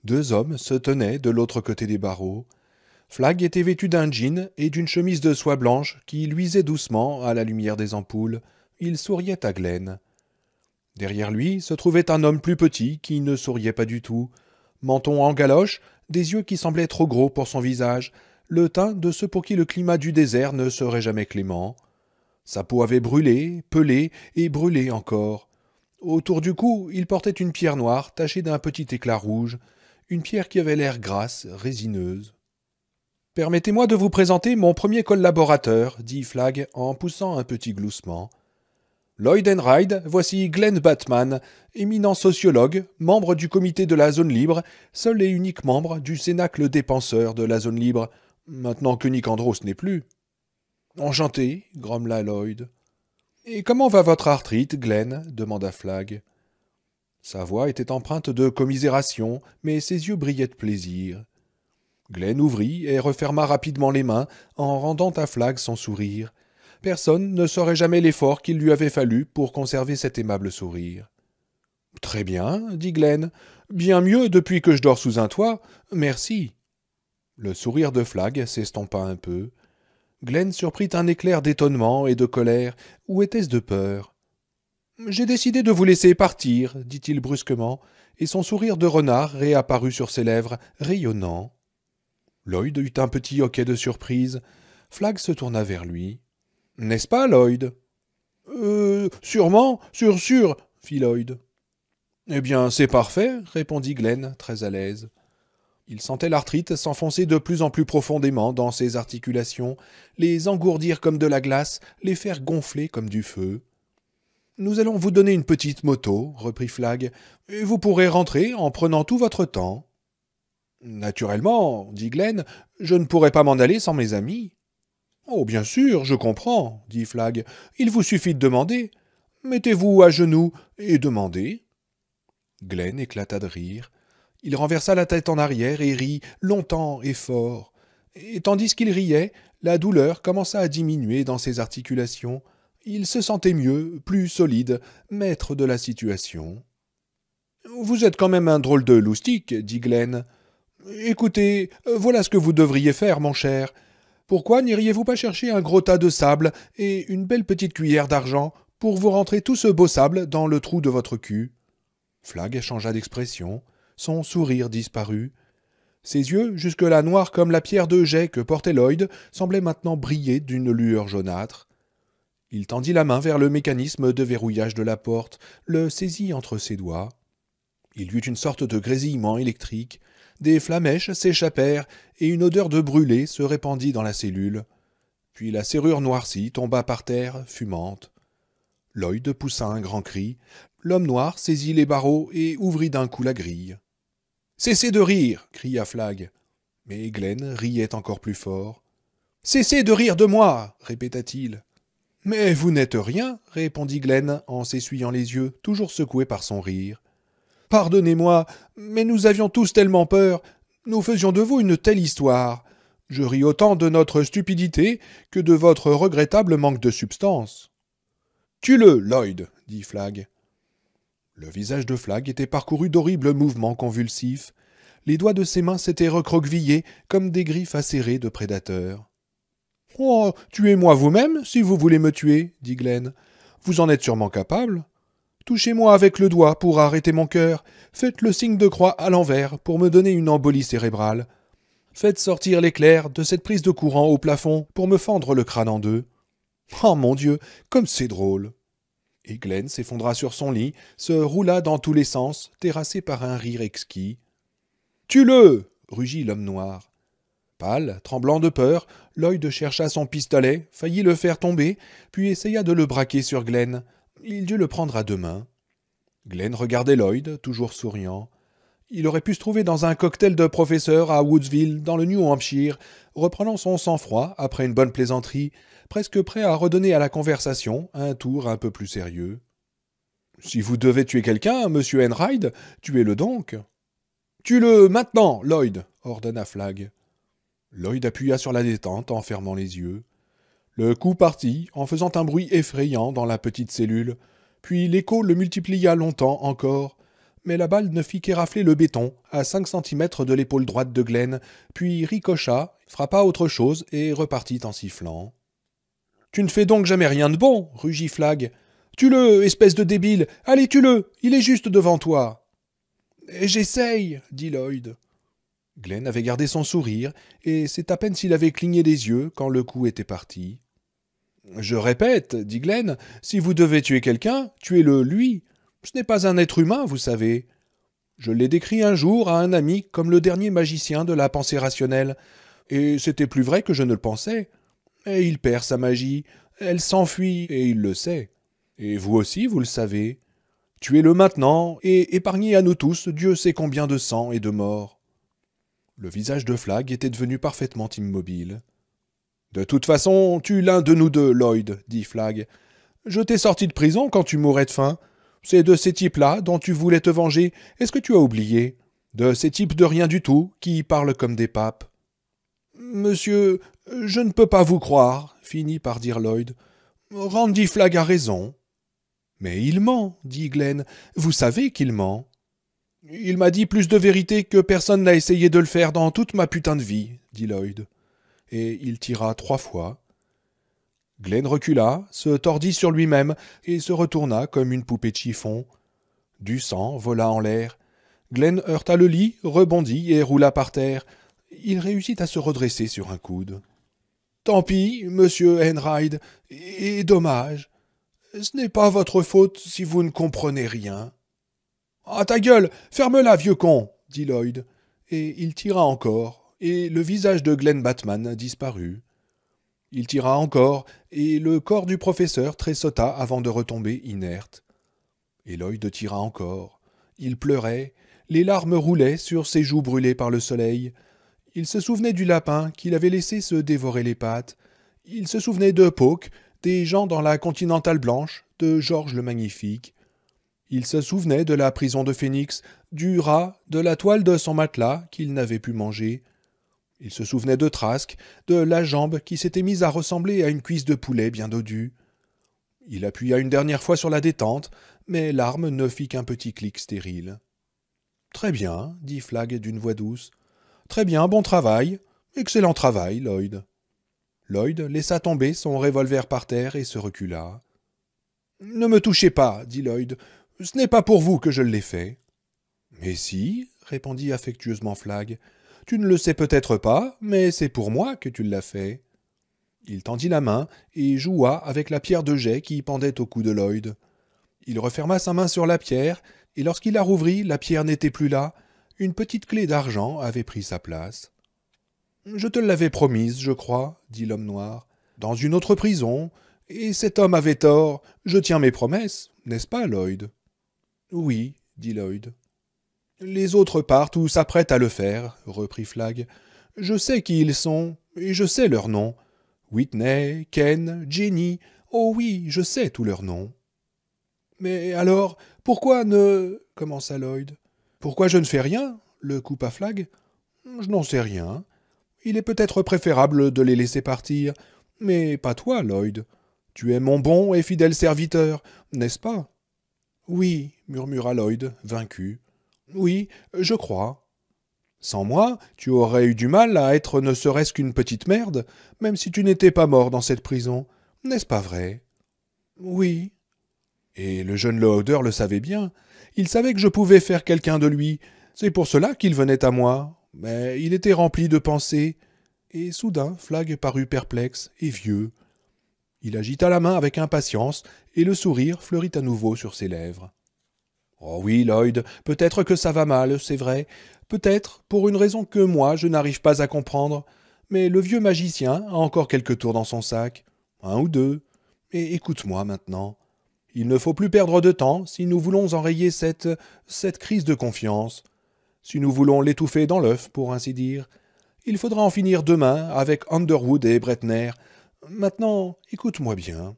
Deux hommes se tenaient de l'autre côté des barreaux. Flagg était vêtu d'un jean et d'une chemise de soie blanche qui luisait doucement à la lumière des ampoules. Il souriait à Glenn. Derrière lui se trouvait un homme plus petit qui ne souriait pas du tout. Menton en galoche, des yeux qui semblaient trop gros pour son visage, le teint de ceux pour qui le climat du désert ne serait jamais clément. Sa peau avait brûlé, pelé et brûlé encore. Autour du cou, il portait une pierre noire tachée d'un petit éclat rouge, une pierre qui avait l'air grasse, résineuse. « Permettez-moi de vous présenter mon premier collaborateur, dit Flagg en poussant un petit gloussement. Lloyd Enright, voici Glenn Batman, éminent sociologue, membre du comité de la zone libre, seul et unique membre du cénacle des penseurs de la zone libre, maintenant que Nicandros n'est plus. »« Enchanté, grommela Lloyd. »« Et comment va votre arthrite, Glenn » demanda Flagg. Sa voix était empreinte de commisération, mais ses yeux brillaient de plaisir. Glenn ouvrit et referma rapidement les mains en rendant à Flagg son sourire. Personne ne saurait jamais l'effort qu'il lui avait fallu pour conserver cet aimable sourire. « Très bien, dit Glenn. Bien mieux depuis que je dors sous un toit. Merci. » Le sourire de Flagg s'estompa un peu. Glenn surprit un éclair d'étonnement et de colère. Ou était-ce de peur? « J'ai décidé de vous laisser partir, dit-il brusquement, et son sourire de renard réapparut sur ses lèvres, rayonnant. Lloyd eut un petit hoquet de surprise. Flagg se tourna vers lui. « N'est-ce pas, Lloyd ?»« Sûrement, sûr, fit Lloyd. « Eh bien, c'est parfait, répondit Glenn, très à l'aise. Il sentait l'arthrite s'enfoncer de plus en plus profondément dans ses articulations, les engourdir comme de la glace, les faire gonfler comme du feu. « Nous allons vous donner une petite moto, reprit Flagg, et vous pourrez rentrer en prenant tout votre temps. »« Naturellement, dit Glenn, je ne pourrai pas m'en aller sans mes amis. »« Oh, bien sûr, je comprends, dit Flagg. Il vous suffit de demander. Mettez-vous à genoux et demandez. » Glenn éclata de rire. Il renversa la tête en arrière et rit longtemps et fort. Et tandis qu'il riait, la douleur commença à diminuer dans ses articulations. Il se sentait mieux, plus solide, maître de la situation. « Vous êtes quand même un drôle de loustic, dit Glenn. Écoutez, voilà ce que vous devriez faire, mon cher. Pourquoi n'iriez-vous pas chercher un gros tas de sable et une belle petite cuillère d'argent pour vous rentrer tout ce beau sable dans le trou de votre cul ?» Flagg changea d'expression. Son sourire disparut. Ses yeux, jusque-là noirs comme la pierre de jet que portait Lloyd, semblaient maintenant briller d'une lueur jaunâtre. Il tendit la main vers le mécanisme de verrouillage de la porte, le saisit entre ses doigts. Il y eut une sorte de grésillement électrique. Des flamèches s'échappèrent et une odeur de brûlé se répandit dans la cellule. Puis la serrure noircie tomba par terre, fumante. Lloyd poussa un grand cri. L'homme noir saisit les barreaux et ouvrit d'un coup la grille. « Cessez de rire !» cria Flagg. Mais Glenn riait encore plus fort. « Cessez de rire de moi !» répéta-t-il. « Mais vous n'êtes rien, répondit Glenn en s'essuyant les yeux, toujours secoué par son rire. « Pardonnez-moi, mais nous avions tous tellement peur. Nous faisions de vous une telle histoire. Je ris autant de notre stupidité que de votre regrettable manque de substance. »« Tue-le, Lloyd !» dit Flagg. Le visage de Flagg était parcouru d'horribles mouvements convulsifs. Les doigts de ses mains s'étaient recroquevillés comme des griffes acérées de prédateurs. « Oh, tuez-moi vous-même, si vous voulez me tuer, » dit Glenn. « Vous en êtes sûrement capable. Touchez-moi avec le doigt pour arrêter mon cœur. Faites le signe de croix à l'envers pour me donner une embolie cérébrale. Faites sortir l'éclair de cette prise de courant au plafond pour me fendre le crâne en deux. Oh mon Dieu, comme c'est drôle !» Et Glenn s'effondra sur son lit, se roula dans tous les sens, terrassé par un rire exquis. « Tue-le !» rugit l'homme noir. Pâle, tremblant de peur, Lloyd chercha son pistolet, faillit le faire tomber, puis essaya de le braquer sur Glenn. Il dut le prendre à deux mains. Glenn regardait Lloyd, toujours souriant. Il aurait pu se trouver dans un cocktail de professeur à Woodsville, dans le New Hampshire, reprenant son sang-froid après une bonne plaisanterie, presque prêt à redonner à la conversation un tour un peu plus sérieux. « Si vous devez tuer quelqu'un, monsieur Enride, tuez-le donc. »« Tue-le maintenant, Lloyd !» ordonna Flagg. Lloyd appuya sur la détente en fermant les yeux. Le coup partit en faisant un bruit effrayant dans la petite cellule, puis l'écho le multiplia longtemps encore, mais la balle ne fit qu'érafler le béton à 5 centimètres de l'épaule droite de Glenn, puis ricocha, frappa autre chose et repartit en sifflant. « Tu ne fais donc jamais rien de bon !» rugit Flagg. « Tue-le, espèce de débile! Allez, tue-le! Il est juste devant toi !»« J'essaye !» dit Lloyd. Glenn avait gardé son sourire, et c'est à peine s'il avait cligné des yeux quand le coup était parti. « Je répète, » dit Glenn, « si vous devez tuer quelqu'un, tuez-le lui. Ce n'est pas un être humain, vous savez. Je l'ai décrit un jour à un ami comme le dernier magicien de la pensée rationnelle, et c'était plus vrai que je ne le pensais. Et il perd sa magie, elle s'enfuit, et il le sait. Et vous aussi, vous le savez. Tuez-le maintenant, et épargnez à nous tous Dieu sait combien de sang et de morts. » Le visage de Flagg était devenu parfaitement immobile. « De toute façon, tue l'un de nous deux, Lloyd, » dit Flagg. « Je t'ai sorti de prison quand tu mourais de faim. C'est de ces types-là dont tu voulais te venger. Est-ce que tu as oublié? De ces types de rien du tout, qui parlent comme des papes. »« Monsieur, je ne peux pas vous croire, » finit par dire Lloyd. « Randy Flagg a raison. »« Mais il ment, » dit Glenn. « Vous savez qu'il ment. »« Il m'a dit plus de vérité que personne n'a essayé de le faire dans toute ma putain de vie, » dit Lloyd. Et il tira 3 fois. Glenn recula, se tordit sur lui-même et se retourna comme une poupée de chiffon. Du sang vola en l'air. Glenn heurta le lit, rebondit et roula par terre. Il réussit à se redresser sur un coude. « Tant pis, monsieur Enride, et dommage. Ce n'est pas votre faute si vous ne comprenez rien. »« Ah ta gueule, ferme-la, vieux con !» dit Lloyd. Et il tira encore, et le visage de Glenn Batman disparut. Il tira encore, et le corps du professeur tressauta avant de retomber inerte. Et Lloyd tira encore. Il pleurait, les larmes roulaient sur ses joues brûlées par le soleil. Il se souvenait du lapin qu'il avait laissé se dévorer les pattes. Il se souvenait de Poke, des gens dans la Continentale Blanche, de Georges le Magnifique. Il se souvenait de la prison de Phoenix, du rat, de la toile de son matelas qu'il n'avait pu manger. Il se souvenait de Trask, de la jambe qui s'était mise à ressembler à une cuisse de poulet bien dodue. Il appuya une dernière fois sur la détente, mais l'arme ne fit qu'un petit clic stérile. « Très bien, » dit Flagg d'une voix douce. « Très bien, bon travail. Excellent travail, Lloyd. » Lloyd laissa tomber son revolver par terre et se recula. « Ne me touchez pas, » dit Lloyd. « Ce n'est pas pour vous que je l'ai fait. »« Mais si, » répondit affectueusement Flagg. « Tu ne le sais peut-être pas, mais c'est pour moi que tu l'as fait. » Il tendit la main et joua avec la pierre de jet qui pendait au cou de Lloyd. Il referma sa main sur la pierre, et lorsqu'il la rouvrit, la pierre n'était plus là. Une petite clé d'argent avait pris sa place. « Je te l'avais promise, je crois, » dit l'homme noir. « Dans une autre prison, Et cet homme avait tort. Je tiens mes promesses, n'est-ce pas, Lloyd? Oui, dit Lloyd. Les autres partent ou s'apprêtent à le faire, reprit Flagg. Je sais qui ils sont, et je sais leurs noms. Whitney, Ken, Jenny. Oh oui, je sais tous leurs noms. Mais alors, pourquoi ne... commença Lloyd. Pourquoi je ne fais rien? Le coupa Flagg. Je n'en sais rien. Il est peut-être préférable de les laisser partir. Mais pas toi, Lloyd. Tu es mon bon et fidèle serviteur, n'est-ce pas? Oui, murmura Lloyd, vaincu. Oui, je crois. Sans moi, tu aurais eu du mal à être ne serait-ce qu'une petite merde, même si tu n'étais pas mort dans cette prison. N'est-ce pas vrai? Oui. Et le jeune Loader le savait bien. Il savait que je pouvais faire quelqu'un de lui. C'est pour cela qu'il venait à moi. Mais il était rempli de pensées. Et soudain, Flagg parut perplexe et vieux. Il agita la main avec impatience, et le sourire fleurit à nouveau sur ses lèvres. Oh oui, Lloyd, peut-être que ça va mal, c'est vrai. Peut-être, pour une raison que moi, je n'arrive pas à comprendre. Mais le vieux magicien a encore quelques tours dans son sac. Un ou deux. Et écoute-moi maintenant. Il ne faut plus perdre de temps si nous voulons enrayer cette crise de confiance. Si nous voulons l'étouffer dans l'œuf, pour ainsi dire. Il faudra en finir demain avec Underwood et Bretner. Maintenant, écoute-moi bien.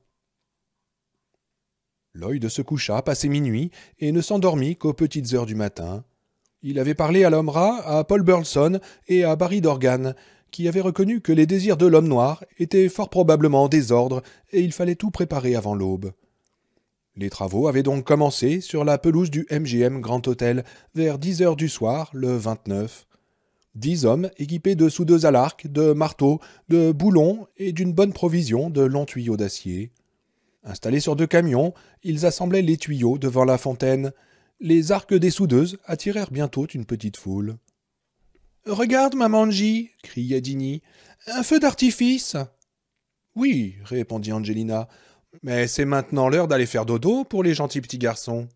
Lloyd se coucha, passé minuit, et ne s'endormit qu'aux petites heures du matin. Il avait parlé à l'homme rat, à Paul Burleson et à Barry Dorgan, qui avaient reconnu que les désirs de l'homme noir étaient fort probablement en désordre, et il fallait tout préparer avant l'aube. Les travaux avaient donc commencé sur la pelouse du MGM Grand Hôtel vers 10 heures du soir, le 29. 10 hommes équipés de soudeuses à l'arc, de marteaux, de boulons et d'une bonne provision de longs tuyaux d'acier. Installés sur 2 camions, ils assemblaient les tuyaux devant la fontaine. Les arcs des soudeuses attirèrent bientôt une petite foule. « Regarde, Mamanji !» cria Dini. « Un feu d'artifice !»« Oui, » répondit Angelina, « mais c'est maintenant l'heure d'aller faire dodo pour les gentils petits garçons. »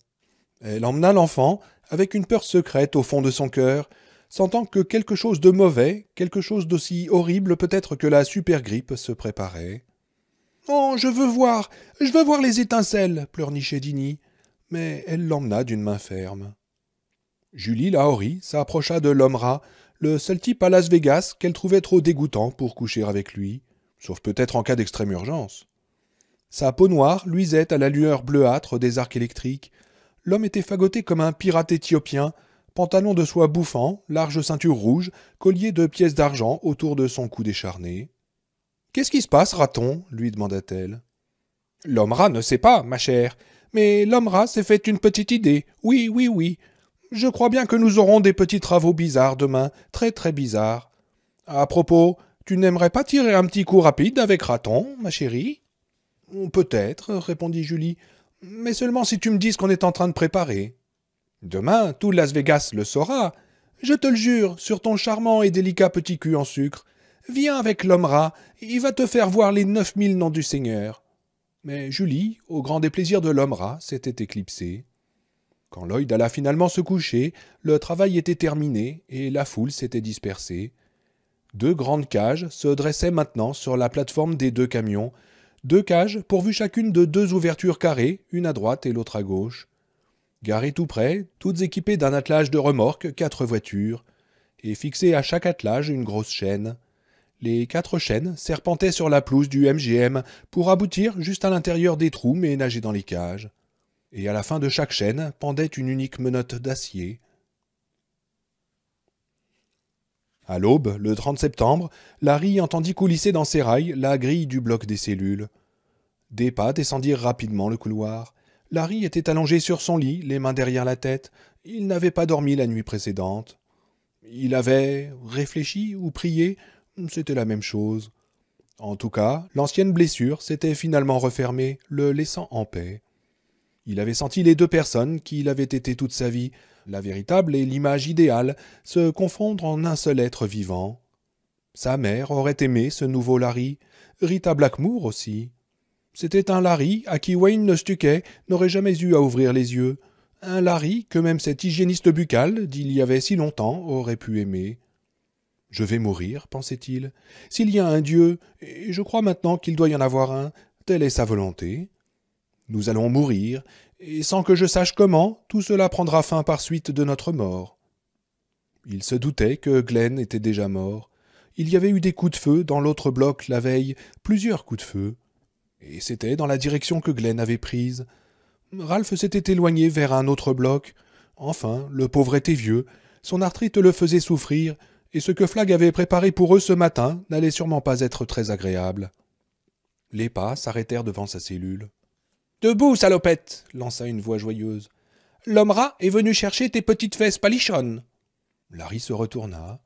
Elle emmena l'enfant, avec une peur secrète au fond de son cœur, sentant que quelque chose de mauvais, quelque chose d'aussi horrible peut-être que la super-grippe se préparait. « Oh, je veux voir les étincelles !» pleurnichait Dini, mais elle l'emmena d'une main ferme. Julie Lahorie s'approcha de l'homme rat, le seul type à Las Vegas qu'elle trouvait trop dégoûtant pour coucher avec lui, sauf peut-être en cas d'extrême urgence. Sa peau noire luisait à la lueur bleuâtre des arcs électriques. L'homme était fagoté comme un pirate éthiopien, pantalon de soie bouffant, large ceinture rouge, collier de pièces d'argent autour de son cou décharné. « Qu'est-ce qui se passe, raton ?» lui demanda-t-elle. « L'homme rat ne sait pas, ma chère, mais l'homme rat s'est fait une petite idée. Oui, oui, oui. Je crois bien que nous aurons des petits travaux bizarres demain, très très bizarres. À propos, tu n'aimerais pas tirer un petit coup rapide avec raton, ma chérie ?»« Peut-être, » répondit Julie, « mais seulement si tu me dis ce qu'on est en train de préparer. »« Demain, tout Las Vegas le saura. Je te le jure, sur ton charmant et délicat petit cul en sucre. Viens avec l'homme rat, il va te faire voir les 9000 noms du Seigneur. » Mais Julie, au grand déplaisir de l'homme rat, s'était éclipsée. Quand Lloyd alla finalement se coucher, le travail était terminé et la foule s'était dispersée. 2 grandes cages se dressaient maintenant sur la plateforme des 2 camions, 2 cages pourvues chacune de 2 ouvertures carrées, une à droite et l'autre à gauche. Garées tout près, toutes équipées d'un attelage de remorques, 4 voitures, et fixées à chaque attelage une grosse chaîne. Les 4 chaînes serpentaient sur la pelouse du MGM pour aboutir juste à l'intérieur des trous ménagés dans les cages. Et à la fin de chaque chaîne pendait une unique menotte d'acier. À l'aube, le 30 septembre, Larry entendit coulisser dans ses rails la grille du bloc des cellules. Des pas descendirent rapidement le couloir. Larry était allongé sur son lit, les mains derrière la tête. Il n'avait pas dormi la nuit précédente. Il avait réfléchi ou prié, c'était la même chose. En tout cas, l'ancienne blessure s'était finalement refermée, le laissant en paix. Il avait senti les 2 personnes qu'il avait été toute sa vie, la véritable et l'image idéale, se confondre en un seul être vivant. Sa mère aurait aimé ce nouveau Larry, Rita Blackmore aussi. C'était un Larry à qui Wayne Stuckey n'aurait jamais eu à ouvrir les yeux, un Larry que même cet hygiéniste buccal d'il y avait si longtemps aurait pu aimer. « Je vais mourir, pensait-il. S'il y a un Dieu, et je crois maintenant qu'il doit y en avoir un, telle est sa volonté. Nous allons mourir, et sans que je sache comment, tout cela prendra fin par suite de notre mort. » Il se doutait que Glenn était déjà mort. Il y avait eu des coups de feu dans l'autre bloc la veille, plusieurs coups de feu. Et c'était dans la direction que Glenn avait prise. Ralph s'était éloigné vers un autre bloc. Enfin, le pauvre était vieux, son arthrite le faisait souffrir, et ce que Flagg avait préparé pour eux ce matin n'allait sûrement pas être très agréable. Les pas s'arrêtèrent devant sa cellule. « Debout, salopette !» lança une voix joyeuse. « L'homme-rat est venu chercher tes petites fesses palichonnes !» Larry se retourna.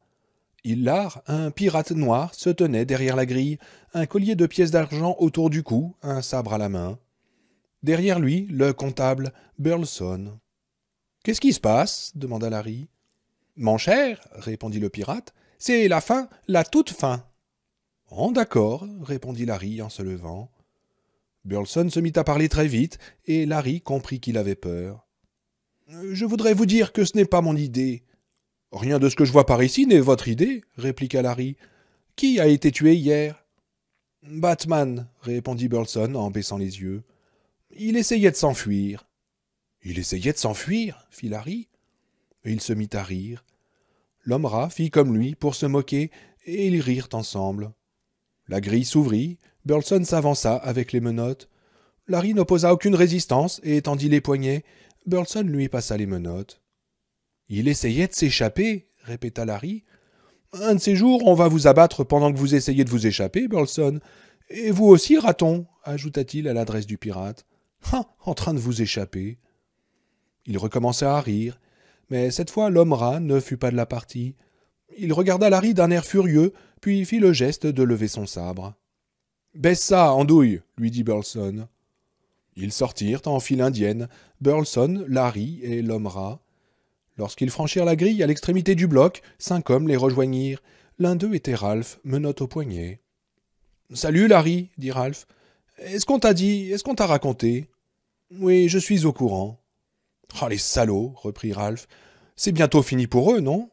Hillard, un pirate noir, se tenait derrière la grille, un collier de pièces d'argent autour du cou, un sabre à la main. Derrière lui, le comptable, Burleson. « Qu'est-ce qui se passe ?» demanda Larry. « Mon cher, » répondit le pirate, « c'est la fin, la toute fin. »« Oh, d'accord, » répondit Larry en se levant. Burleson se mit à parler très vite, et Larry comprit qu'il avait peur. « Je voudrais vous dire que ce n'est pas mon idée. »« Rien de ce que je vois par ici n'est votre idée, » répliqua Larry. « Qui a été tué hier ?»« Batman, » répondit Burleson en baissant les yeux. « Il essayait de s'enfuir. »« Il essayait de s'enfuir ?» fit Larry. Et il se mit à rire. L'homme-rat fit comme lui pour se moquer, et ils rirent ensemble. La grille s'ouvrit, Burleson s'avança avec les menottes. Larry n'opposa aucune résistance et tendit les poignets. Burleson lui passa les menottes. « Il essayait de s'échapper, » répéta Larry. « Un de ces jours, on va vous abattre pendant que vous essayez de vous échapper, Burleson. Et vous aussi, raton, ajouta-t-il à l'adresse du pirate. « Ah, en train de vous échapper. » Il recommença à rire, mais cette fois l'homme-rat ne fut pas de la partie. Il regarda Larry d'un air furieux, puis fit le geste de lever son sabre. « Baisse ça, andouille !» lui dit Burleson. Ils sortirent en file indienne, Burleson, Larry et l'homme-rat. Lorsqu'ils franchirent la grille à l'extrémité du bloc, 5 hommes les rejoignirent. L'un d'eux était Ralph, menotte au poignet. « Salut, Larry, » dit Ralph. « Est-ce qu'on t'a dit, est-ce qu'on t'a raconté ?»« Oui, je suis au courant. »« Oh, les salauds, » reprit Ralph. « C'est bientôt fini pour eux, non ?»«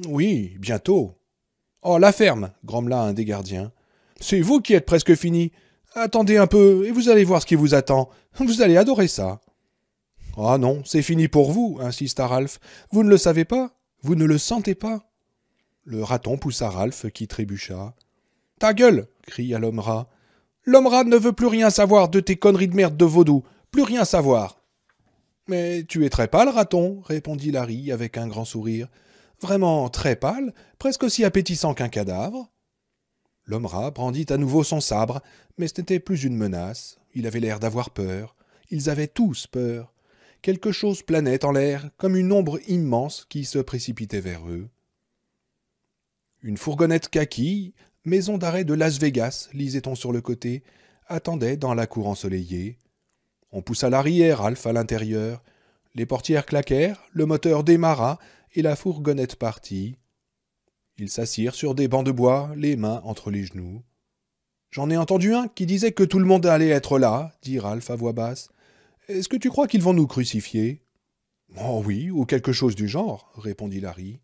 Oui, bientôt. »« Oh, la ferme, » grommela un des gardiens. « C'est vous qui êtes presque fini. Attendez un peu, et vous allez voir ce qui vous attend. Vous allez adorer ça. »« Ah non, c'est fini pour vous, » insista Ralph. « Vous ne le savez pas? Vous ne le sentez pas ?» Le raton poussa Ralph, qui trébucha. « Ta gueule !» cria l'homme-rat. « L'homme-rat ne veut plus rien savoir de tes conneries de merde de vaudou. Plus rien savoir. »« Mais tu es très pâle, raton, » répondit Larry avec un grand sourire. « Vraiment très pâle, presque aussi appétissant qu'un cadavre. » L'homme-rat brandit à nouveau son sabre, mais ce n'était plus une menace. Il avait l'air d'avoir peur. Ils avaient tous peur. Quelque chose planait en l'air, comme une ombre immense qui se précipitait vers eux. Une fourgonnette kaki, maison d'arrêt de Las Vegas, lisait-on sur le côté, attendait dans la cour ensoleillée. On poussa Larry et Ralph à l'intérieur. Les portières claquèrent, le moteur démarra, et la fourgonnette partit. Ils s'assirent sur des bancs de bois, les mains entre les genoux. « J'en ai entendu un qui disait que tout le monde allait être là, » dit Ralph à voix basse. « Est-ce que tu crois qu'ils vont nous crucifier ?»« Oh oui, ou quelque chose du genre, » répondit Larry.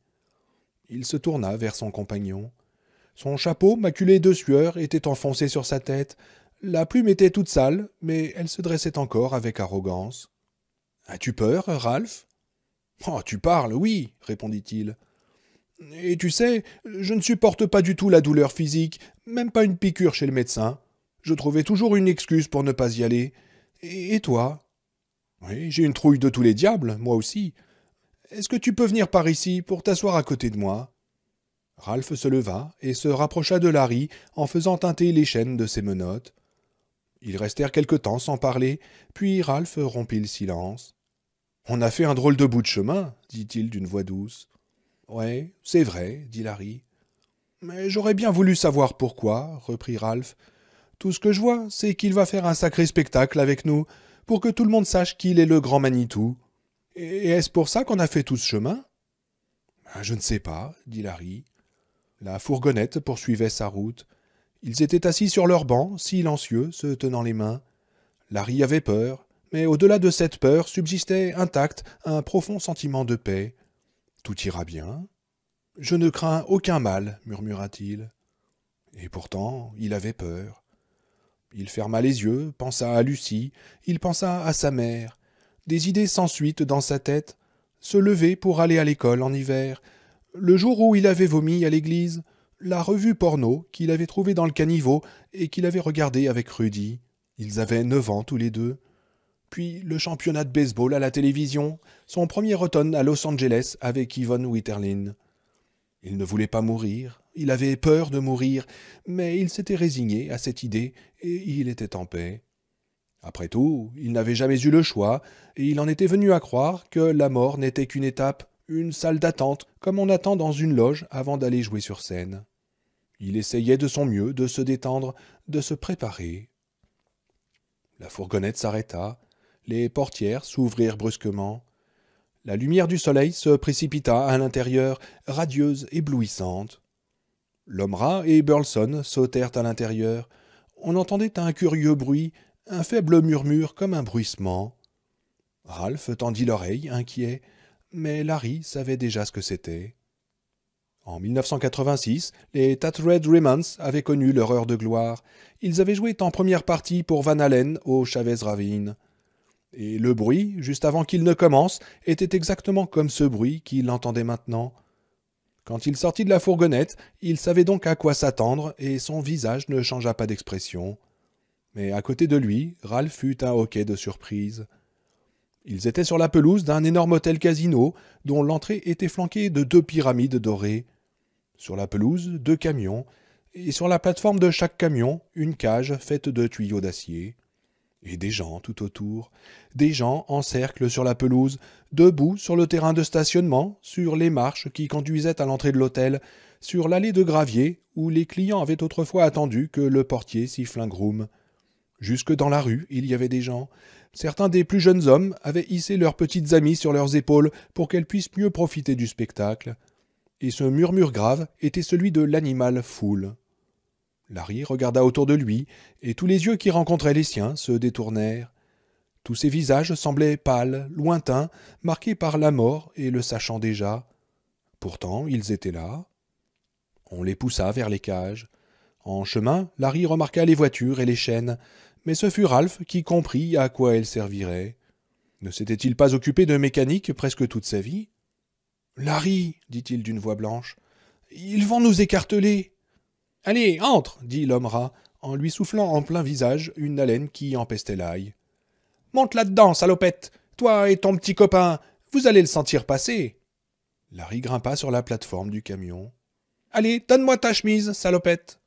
Il se tourna vers son compagnon. Son chapeau, maculé de sueur, était enfoncé sur sa tête. La plume était toute sale, mais elle se dressait encore avec arrogance. « As-tu peur, Ralph ?»« Oh, tu parles, oui, » répondit-il. « Et tu sais, je ne supporte pas du tout la douleur physique, même pas une piqûre chez le médecin. Je trouvais toujours une excuse pour ne pas y aller. Et toi ? Oui, j'ai une trouille de tous les diables, moi aussi. Est-ce que tu peux venir par ici pour t'asseoir à côté de moi ?» Ralph se leva et se rapprocha de Larry en faisant tinter les chaînes de ses menottes. Ils restèrent quelque temps sans parler, puis Ralph rompit le silence. « On a fait un drôle de bout de chemin, » dit-il d'une voix douce. « Ouais, c'est vrai, » dit Larry. « Mais j'aurais bien voulu savoir pourquoi, » reprit Ralph. « Tout ce que je vois, c'est qu'il va faire un sacré spectacle avec nous, pour que tout le monde sache qu'il est le grand Manitou. Et est-ce pour ça qu'on a fait tout ce chemin ?»« Je ne sais pas, » dit Larry. La fourgonnette poursuivait sa route. Ils étaient assis sur leur banc, silencieux, se tenant les mains. Larry avait peur, mais au-delà de cette peur subsistait intact un profond sentiment de paix. Tout ira bien. « Je ne crains aucun mal, » murmura-t-il. Et pourtant, il avait peur. Il ferma les yeux, pensa à Lucie, il pensa à sa mère. Des idées sans suite dans sa tête. Se lever pour aller à l'école en hiver. Le jour où il avait vomi à l'église. La revue porno qu'il avait trouvée dans le caniveau et qu'il avait regardée avec Rudy. Ils avaient 9 ans tous les deux. Puis le championnat de baseball à la télévision, son premier automne à Los Angeles avec Yvonne Witterlin. Il ne voulait pas mourir, il avait peur de mourir, mais il s'était résigné à cette idée et il était en paix. Après tout, il n'avait jamais eu le choix, et il en était venu à croire que la mort n'était qu'une étape, une salle d'attente, comme on attend dans une loge avant d'aller jouer sur scène. Il essayait de son mieux de se détendre, de se préparer. La fourgonnette s'arrêta, les portières s'ouvrirent brusquement. La lumière du soleil se précipita à l'intérieur, radieuse, éblouissante. L'homme-rat et Burleson sautèrent à l'intérieur. On entendait un curieux bruit, un faible murmure comme un bruissement. Ralph tendit l'oreille, inquiet, mais Larry savait déjà ce que c'était. En 1986, les Red Raymonds avaient connu leur heure de gloire. Ils avaient joué en première partie pour Van Halen au Chavez Ravine. Et le bruit, juste avant qu'il ne commence, était exactement comme ce bruit qu'il entendait maintenant. Quand il sortit de la fourgonnette, il savait donc à quoi s'attendre, et son visage ne changea pas d'expression. Mais à côté de lui, Ralph eut un hoquet de surprise. Ils étaient sur la pelouse d'un énorme hôtel-casino, dont l'entrée était flanquée de 2 pyramides dorées. Sur la pelouse, 2 camions, et sur la plateforme de chaque camion, une cage faite de tuyaux d'acier. Et des gens tout autour, des gens en cercle sur la pelouse, debout sur le terrain de stationnement, sur les marches qui conduisaient à l'entrée de l'hôtel, sur l'allée de gravier où les clients avaient autrefois attendu que le portier siffle un groom. Jusque dans la rue, il y avait des gens. Certains des plus jeunes hommes avaient hissé leurs petites amies sur leurs épaules pour qu'elles puissent mieux profiter du spectacle. Et ce murmure grave était celui de l'animal foule. Larry regarda autour de lui, et tous les yeux qui rencontraient les siens se détournèrent. Tous ces visages semblaient pâles, lointains, marqués par la mort et le sachant déjà. Pourtant, ils étaient là. On les poussa vers les cages. En chemin, Larry remarqua les voitures et les chaînes, mais ce fut Ralph qui comprit à quoi elles serviraient. Ne s'était-il pas occupé de mécanique presque toute sa vie ? « Larry, dit-il d'une voix blanche, ils vont nous écarteler. »« Allez, entre, dit l'homme-rat, en lui soufflant en plein visage une haleine qui empestait l'ail. Monte là-dedans, salopette, toi et ton petit copain, vous allez le sentir passer. Larry grimpa sur la plateforme du camion. Allez, donne-moi ta chemise, salopette.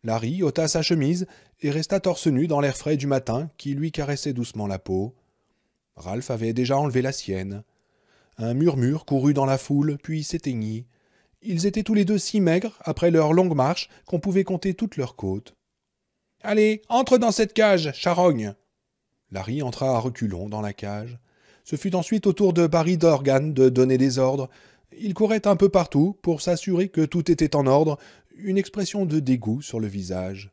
Larry ôta sa chemise et resta torse nu dans l'air frais du matin qui lui caressait doucement la peau. Ralph avait déjà enlevé la sienne. Un murmure courut dans la foule, puis s'éteignit. Ils étaient tous les deux si maigres, après leur longue marche, qu'on pouvait compter toutes leurs côtes. « Allez, entre dans cette cage, charogne !» Larry entra à reculons dans la cage. Ce fut ensuite au tour de Barry Dorgan de donner des ordres. Il courait un peu partout pour s'assurer que tout était en ordre, une expression de dégoût sur le visage.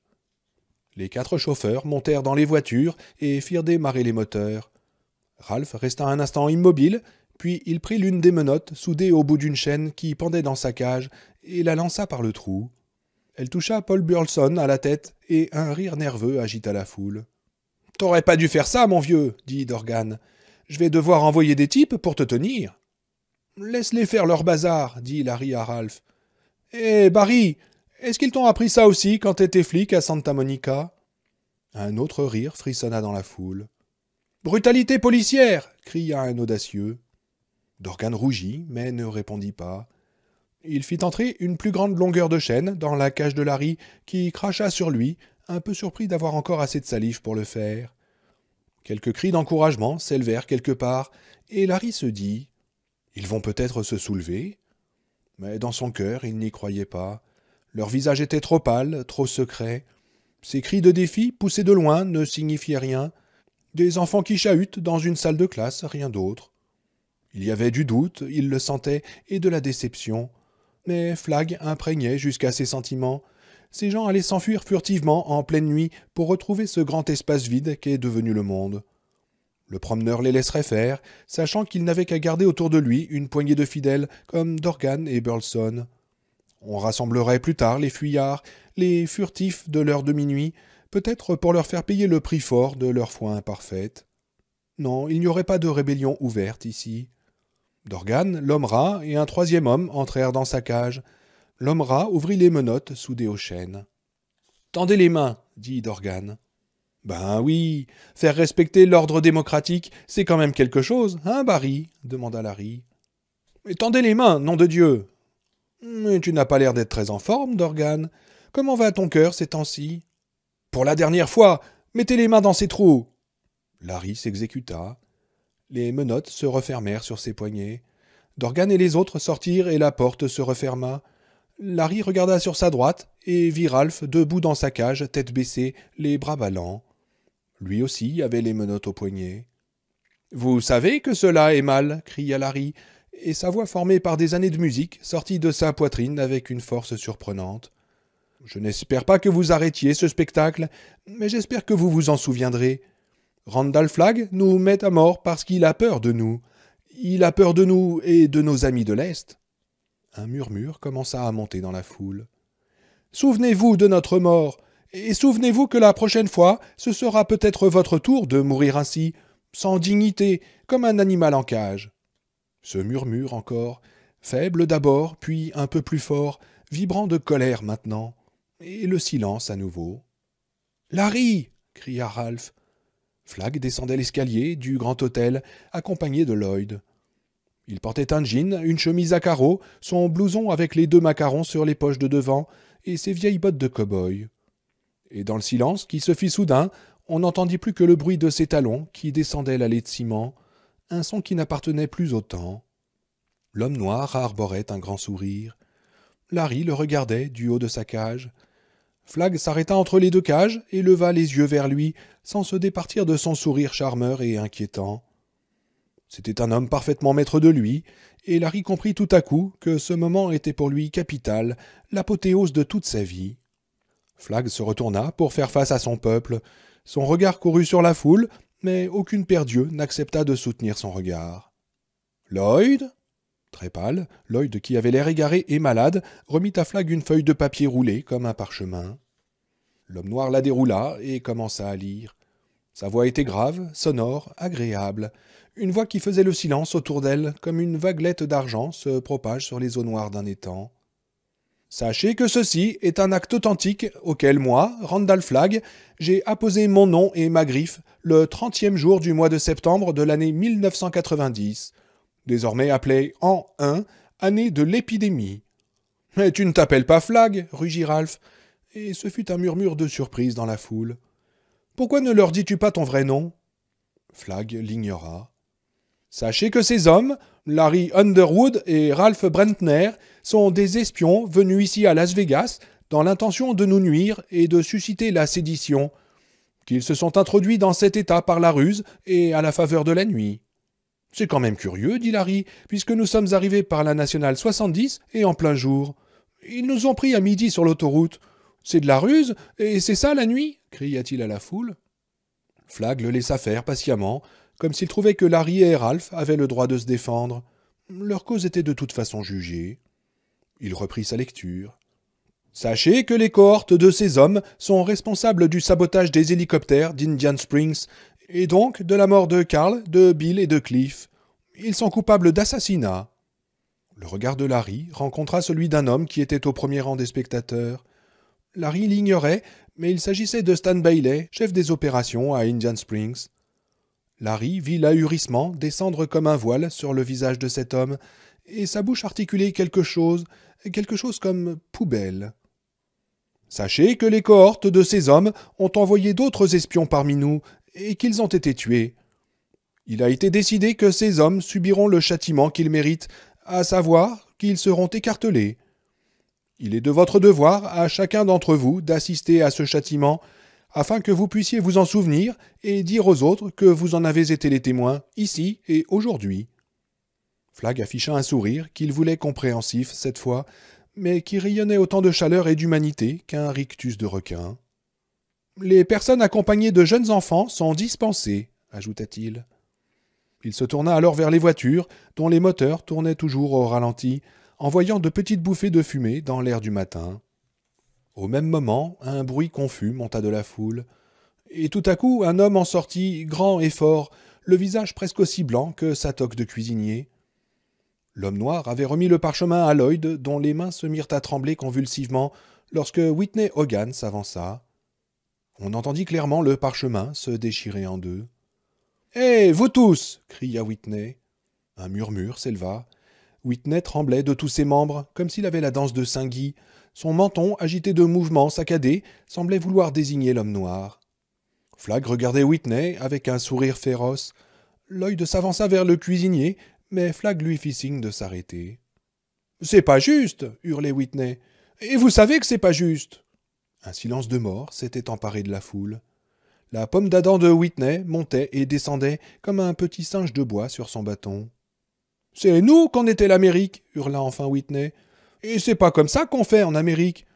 Les 4 chauffeurs montèrent dans les voitures et firent démarrer les moteurs. Ralph resta un instant immobile, puis il prit l'une des menottes soudées au bout d'une chaîne qui pendait dans sa cage et la lança par le trou. Elle toucha Paul Burleson à la tête et un rire nerveux agita la foule. « T'aurais pas dû faire ça, mon vieux, dit Dorgan. Je vais devoir envoyer des types pour te tenir. »« Laisse-les faire leur bazar, dit Larry à Ralph. Hé, Barry, est-ce qu'ils t'ont appris ça aussi quand t'étais flic à Santa Monica ?» Un autre rire frissonna dans la foule. « Brutalité policière !» cria un audacieux. Dorgan rougit, mais ne répondit pas. Il fit entrer une plus grande longueur de chaîne dans la cage de Larry, qui cracha sur lui, un peu surpris d'avoir encore assez de salive pour le faire. Quelques cris d'encouragement s'élevèrent quelque part, et Larry se dit « Ils vont peut-être se soulever ?» Mais dans son cœur, il n'y croyait pas. Leur visage était trop pâle, trop secret. Ces cris de défi, poussés de loin, ne signifiaient rien. Des enfants qui chahutent dans une salle de classe, rien d'autre. Il y avait du doute, il le sentait, et de la déception. Mais Flagg imprégnait jusqu'à ses sentiments. Ces gens allaient s'enfuir furtivement en pleine nuit pour retrouver ce grand espace vide qu'est devenu le monde. Le promeneur les laisserait faire, sachant qu'il n'avait qu'à garder autour de lui une poignée de fidèles comme Dorgan et Burleson. On rassemblerait plus tard les fuyards, les furtifs de l'heure de minuit, peut-être pour leur faire payer le prix fort de leur foi imparfaite. Non, il n'y aurait pas de rébellion ouverte ici. Dorgan, l'homme-rat et un troisième homme entrèrent dans sa cage. L'homme-rat ouvrit les menottes soudées aux chaînes. « Tendez les mains, dit Dorgan. « Ben oui, faire respecter l'ordre démocratique, c'est quand même quelque chose, hein, Barry ?» demanda Larry. « Tendez les mains, nom de Dieu !»« Mais tu n'as pas l'air d'être très en forme, Dorgan. Comment va ton cœur ces temps-ci ?»« Pour la dernière fois, mettez les mains dans ces trous !» Larry s'exécuta. Les menottes se refermèrent sur ses poignets. Dorgan et les autres sortirent et la porte se referma. Larry regarda sur sa droite et vit Ralph debout dans sa cage, tête baissée, les bras ballants. Lui aussi avait les menottes aux poignets. « Vous savez que cela est mal !» cria Larry, et sa voix formée par des années de musique sortit de sa poitrine avec une force surprenante. « Je n'espère pas que vous arrêtiez ce spectacle, mais j'espère que vous vous en souviendrez. Randall Flagg nous met à mort parce qu'il a peur de nous. Il a peur de nous et de nos amis de l'Est. » Un murmure commença à monter dans la foule. « Souvenez-vous de notre mort, et souvenez-vous que la prochaine fois, ce sera peut-être votre tour de mourir ainsi, sans dignité, comme un animal en cage. » Ce murmure encore, faible d'abord, puis un peu plus fort, vibrant de colère maintenant, et le silence à nouveau. « Larry !» cria Ralph. Flagg descendait l'escalier du grand hôtel, accompagné de Lloyd. Il portait un jean, une chemise à carreaux, son blouson avec les 2 macarons sur les poches de devant, et ses vieilles bottes de cow-boy. Et dans le silence qui se fit soudain, on n'entendit plus que le bruit de ses talons qui descendaient l'allée de ciment, un son qui n'appartenait plus au temps. L'homme noir arborait un grand sourire. Larry le regardait du haut de sa cage. Flagg s'arrêta entre les 2 cages et leva les yeux vers lui, sans se départir de son sourire charmeur et inquiétant. C'était un homme parfaitement maître de lui, et Larry comprit tout à coup que ce moment était pour lui capital, l'apothéose de toute sa vie. Flagg se retourna pour faire face à son peuple. Son regard courut sur la foule, mais aucune paire d'yeux n'accepta de soutenir son regard. « Lloyd ?» Très pâle, Lloyd, qui avait l'air égaré et malade, remit à Flagg une feuille de papier roulée comme un parchemin. L'homme noir la déroula et commença à lire. Sa voix était grave, sonore, agréable, une voix qui faisait le silence autour d'elle comme une vaguelette d'argent se propage sur les eaux noires d'un étang. « Sachez que ceci est un acte authentique auquel moi, Randall Flagg, j'ai apposé mon nom et ma griffe le 30e jour du mois de septembre de l'année 1990, désormais appelée An 1, année de l'épidémie. »« Mais tu ne t'appelles pas Flagg » rugit Ralph, et ce fut un murmure de surprise dans la foule. « Pourquoi ne leur dis-tu pas ton vrai nom ?» Flagg l'ignora. « Sachez que ces hommes, Larry Underwood et Ralph Brentner, sont des espions venus ici à Las Vegas dans l'intention de nous nuire et de susciter la sédition, qu'ils se sont introduits dans cet état par la ruse et à la faveur de la nuit. »« C'est quand même curieux, dit Larry, puisque nous sommes arrivés par la nationale 70 et en plein jour. Ils nous ont pris à midi sur l'autoroute. C'est de la ruse, et c'est ça la nuit ?» cria-t-il à la foule. Flagg le laissa faire patiemment, comme s'il trouvait que Larry et Ralph avaient le droit de se défendre. Leur cause était de toute façon jugée. Il reprit sa lecture. « Sachez que les cohortes de ces hommes sont responsables du sabotage des hélicoptères d'Indian Springs, et donc de la mort de Carl, de Bill et de Cliff. Ils sont coupables d'assassinat. » Le regard de Larry rencontra celui d'un homme qui était au premier rang des spectateurs. Larry l'ignorait, mais il s'agissait de Stan Bailey, chef des opérations à Indian Springs. Larry vit l'ahurissement descendre comme un voile sur le visage de cet homme, et sa bouche articulait quelque chose comme « poubelle ». « Sachez que les cohortes de ces hommes ont envoyé d'autres espions parmi nous, et qu'ils ont été tués. Il a été décidé que ces hommes subiront le châtiment qu'ils méritent, à savoir qu'ils seront écartelés. Il est de votre devoir à chacun d'entre vous d'assister à ce châtiment, afin que vous puissiez vous en souvenir et dire aux autres que vous en avez été les témoins, ici et aujourd'hui. » Flagg afficha un sourire qu'il voulait compréhensif cette fois, mais qui rayonnait autant de chaleur et d'humanité qu'un rictus de requin. « Les personnes accompagnées de jeunes enfants sont dispensées, » ajouta-t-il. Il se tourna alors vers les voitures, dont les moteurs tournaient toujours au ralenti, envoyant de petites bouffées de fumée dans l'air du matin. Au même moment, un bruit confus monta de la foule. Et tout à coup, un homme en sortit, grand et fort, le visage presque aussi blanc que sa toque de cuisinier. L'homme noir avait remis le parchemin à Lloyd, dont les mains se mirent à trembler convulsivement lorsque Whitney Hogan s'avança. On entendit clairement le parchemin se déchirer en deux. « Hé, vous tous !» cria Whitney. Un murmure s'éleva. Whitney tremblait de tous ses membres, comme s'il avait la danse de Saint-Guy. Son menton, agité de mouvements saccadés, semblait vouloir désigner l'homme noir. Flagg regardait Whitney avec un sourire féroce. Lloyd s'avança vers le cuisinier, mais Flagg lui fit signe de s'arrêter. « C'est pas juste !» hurlait Whitney. « Et vous savez que c'est pas juste !» Un silence de mort s'était emparé de la foule. La pomme d'Adam de Whitney montait et descendait comme un petit singe de bois sur son bâton. « C'est nous qu'on était l'Amérique !» hurla enfin Whitney. « Et c'est pas comme ça qu'on fait en Amérique.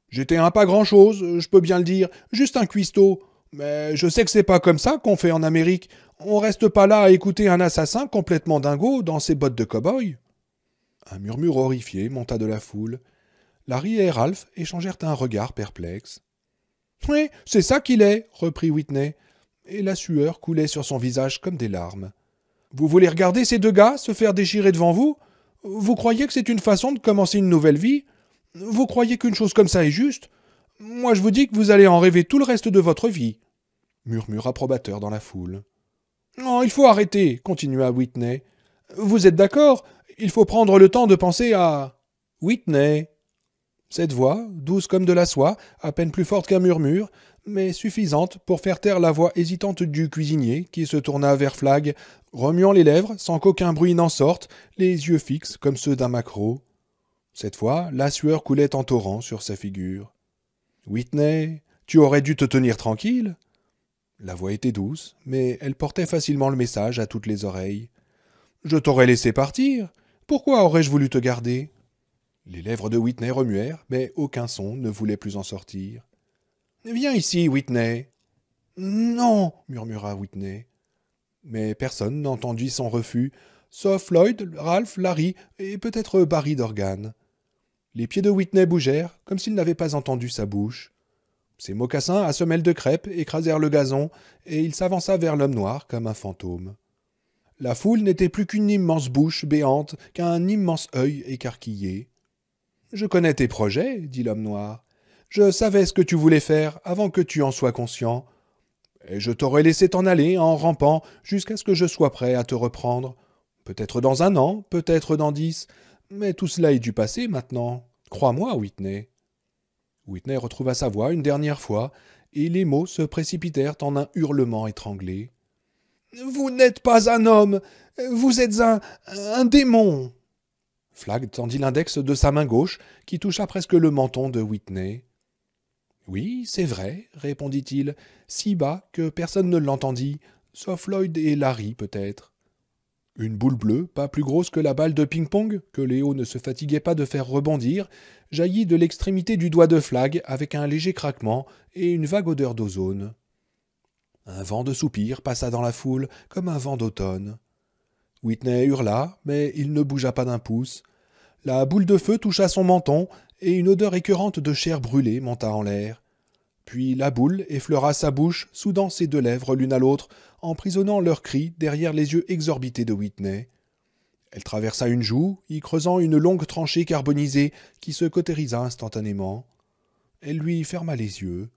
J'étais un pas grand-chose, je peux bien le dire, juste un cuistot. Mais je sais que c'est pas comme ça qu'on fait en Amérique. On reste pas là à écouter un assassin complètement dingo dans ses bottes de cow-boy. » Un murmure horrifié monta de la foule. Larry et Ralph échangèrent un regard perplexe. « Oui, c'est ça qu'il est, » reprit Whitney, et la sueur coulait sur son visage comme des larmes. « Vous voulez regarder ces deux gars se faire déchirer devant vous? Vous croyez que c'est une façon de commencer une nouvelle vie? Vous croyez qu'une chose comme ça est juste? Moi je vous dis que vous allez en rêver tout le reste de votre vie. » Murmure approbateur dans la foule. « Non, il faut arrêter, » continua Whitney. « Vous êtes d'accord? Il faut prendre le temps de penser à... » « Whitney !» Cette voix, douce comme de la soie, à peine plus forte qu'un murmure, mais suffisante pour faire taire la voix hésitante du cuisinier, qui se tourna vers Flagg, remuant les lèvres sans qu'aucun bruit n'en sorte, les yeux fixes comme ceux d'un maquereau. Cette fois, la sueur coulait en torrent sur sa figure. « Whitney, tu aurais dû te tenir tranquille !» La voix était douce, mais elle portait facilement le message à toutes les oreilles. « Je t'aurais laissé partir. Pourquoi aurais-je voulu te garder ?» Les lèvres de Whitney remuèrent, mais aucun son ne voulait plus en sortir. « Viens ici, Whitney. »« Non !» murmura Whitney. Mais personne n'entendit son refus, sauf Lloyd, Ralph, Larry et peut-être Barry Dorgan. Les pieds de Whitney bougèrent, comme s'ils n'avaient pas entendu sa bouche. Ses mocassins à semelles de crêpe écrasèrent le gazon, et il s'avança vers l'homme noir comme un fantôme. La foule n'était plus qu'une immense bouche béante, qu'un immense œil écarquillé. « Je connais tes projets, » dit l'homme noir. « Je savais ce que tu voulais faire avant que tu en sois conscient. Et je t'aurais laissé t'en aller en rampant jusqu'à ce que je sois prêt à te reprendre. Peut-être dans 1 an, peut-être dans 10, mais tout cela est du passé maintenant. Crois-moi, Whitney. » Whitney retrouva sa voix une dernière fois, et les mots se précipitèrent en un hurlement étranglé. « Vous n'êtes pas un homme, vous êtes un démon !» Flagg tendit l'index de sa main gauche, qui toucha presque le menton de Whitney. « Oui, c'est vrai, » répondit-il, si bas que personne ne l'entendit, sauf Lloyd et Larry peut-être. Une boule bleue, pas plus grosse que la balle de ping-pong, que Léo ne se fatiguait pas de faire rebondir, jaillit de l'extrémité du doigt de Flagg avec un léger craquement et une vague odeur d'ozone. Un vent de soupirs passa dans la foule comme un vent d'automne. Whitney hurla, mais il ne bougea pas d'un pouce. La boule de feu toucha son menton, et une odeur écœurante de chair brûlée monta en l'air. Puis la boule effleura sa bouche, soudant ses 2 lèvres l'une à l'autre, emprisonnant leurs cris derrière les yeux exorbités de Whitney. Elle traversa une joue, y creusant une longue tranchée carbonisée qui se cautérisa instantanément. Elle lui ferma les yeux.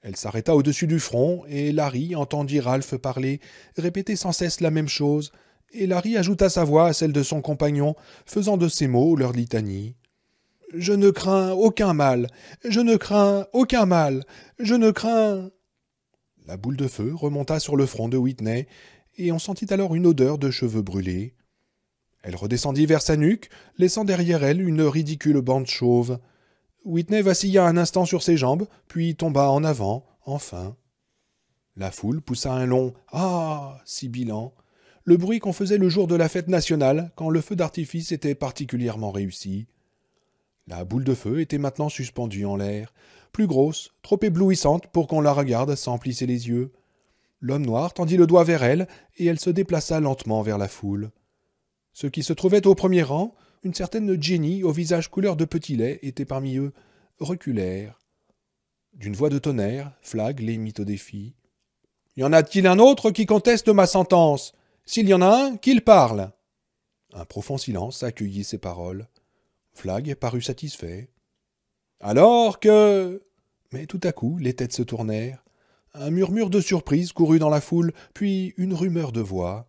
Elle s'arrêta au-dessus du front, et Larry entendit Ralph parler, répéter sans cesse la même chose, et Larry ajouta sa voix à celle de son compagnon, faisant de ces mots leur litanie. « Je ne crains aucun mal, je ne crains aucun mal, je ne crains... » La boule de feu remonta sur le front de Whitney, et on sentit alors une odeur de cheveux brûlés. Elle redescendit vers sa nuque, laissant derrière elle une ridicule bande chauve. Whitney vacilla un instant sur ses jambes, puis tomba en avant, enfin. La foule poussa un long « Ah !» sibilant, le bruit qu'on faisait le jour de la fête nationale, quand le feu d'artifice était particulièrement réussi. La boule de feu était maintenant suspendue en l'air, plus grosse, trop éblouissante pour qu'on la regarde sans plisser les yeux. L'homme noir tendit le doigt vers elle, et elle se déplaça lentement vers la foule. Ceux qui se trouvaient au premier rang, une certaine Jenny au visage couleur de petit lait était parmi eux. reculèrent. D'une voix de tonnerre, Flag les mit au défi. « Y en a-t-il un autre qui conteste ma sentence? S'il y en a un, qu'il parle !» Un profond silence accueillit ces paroles. Flag parut satisfait. « Alors que... » Mais tout à coup, les têtes se tournèrent. Un murmure de surprise courut dans la foule, puis une rumeur de voix.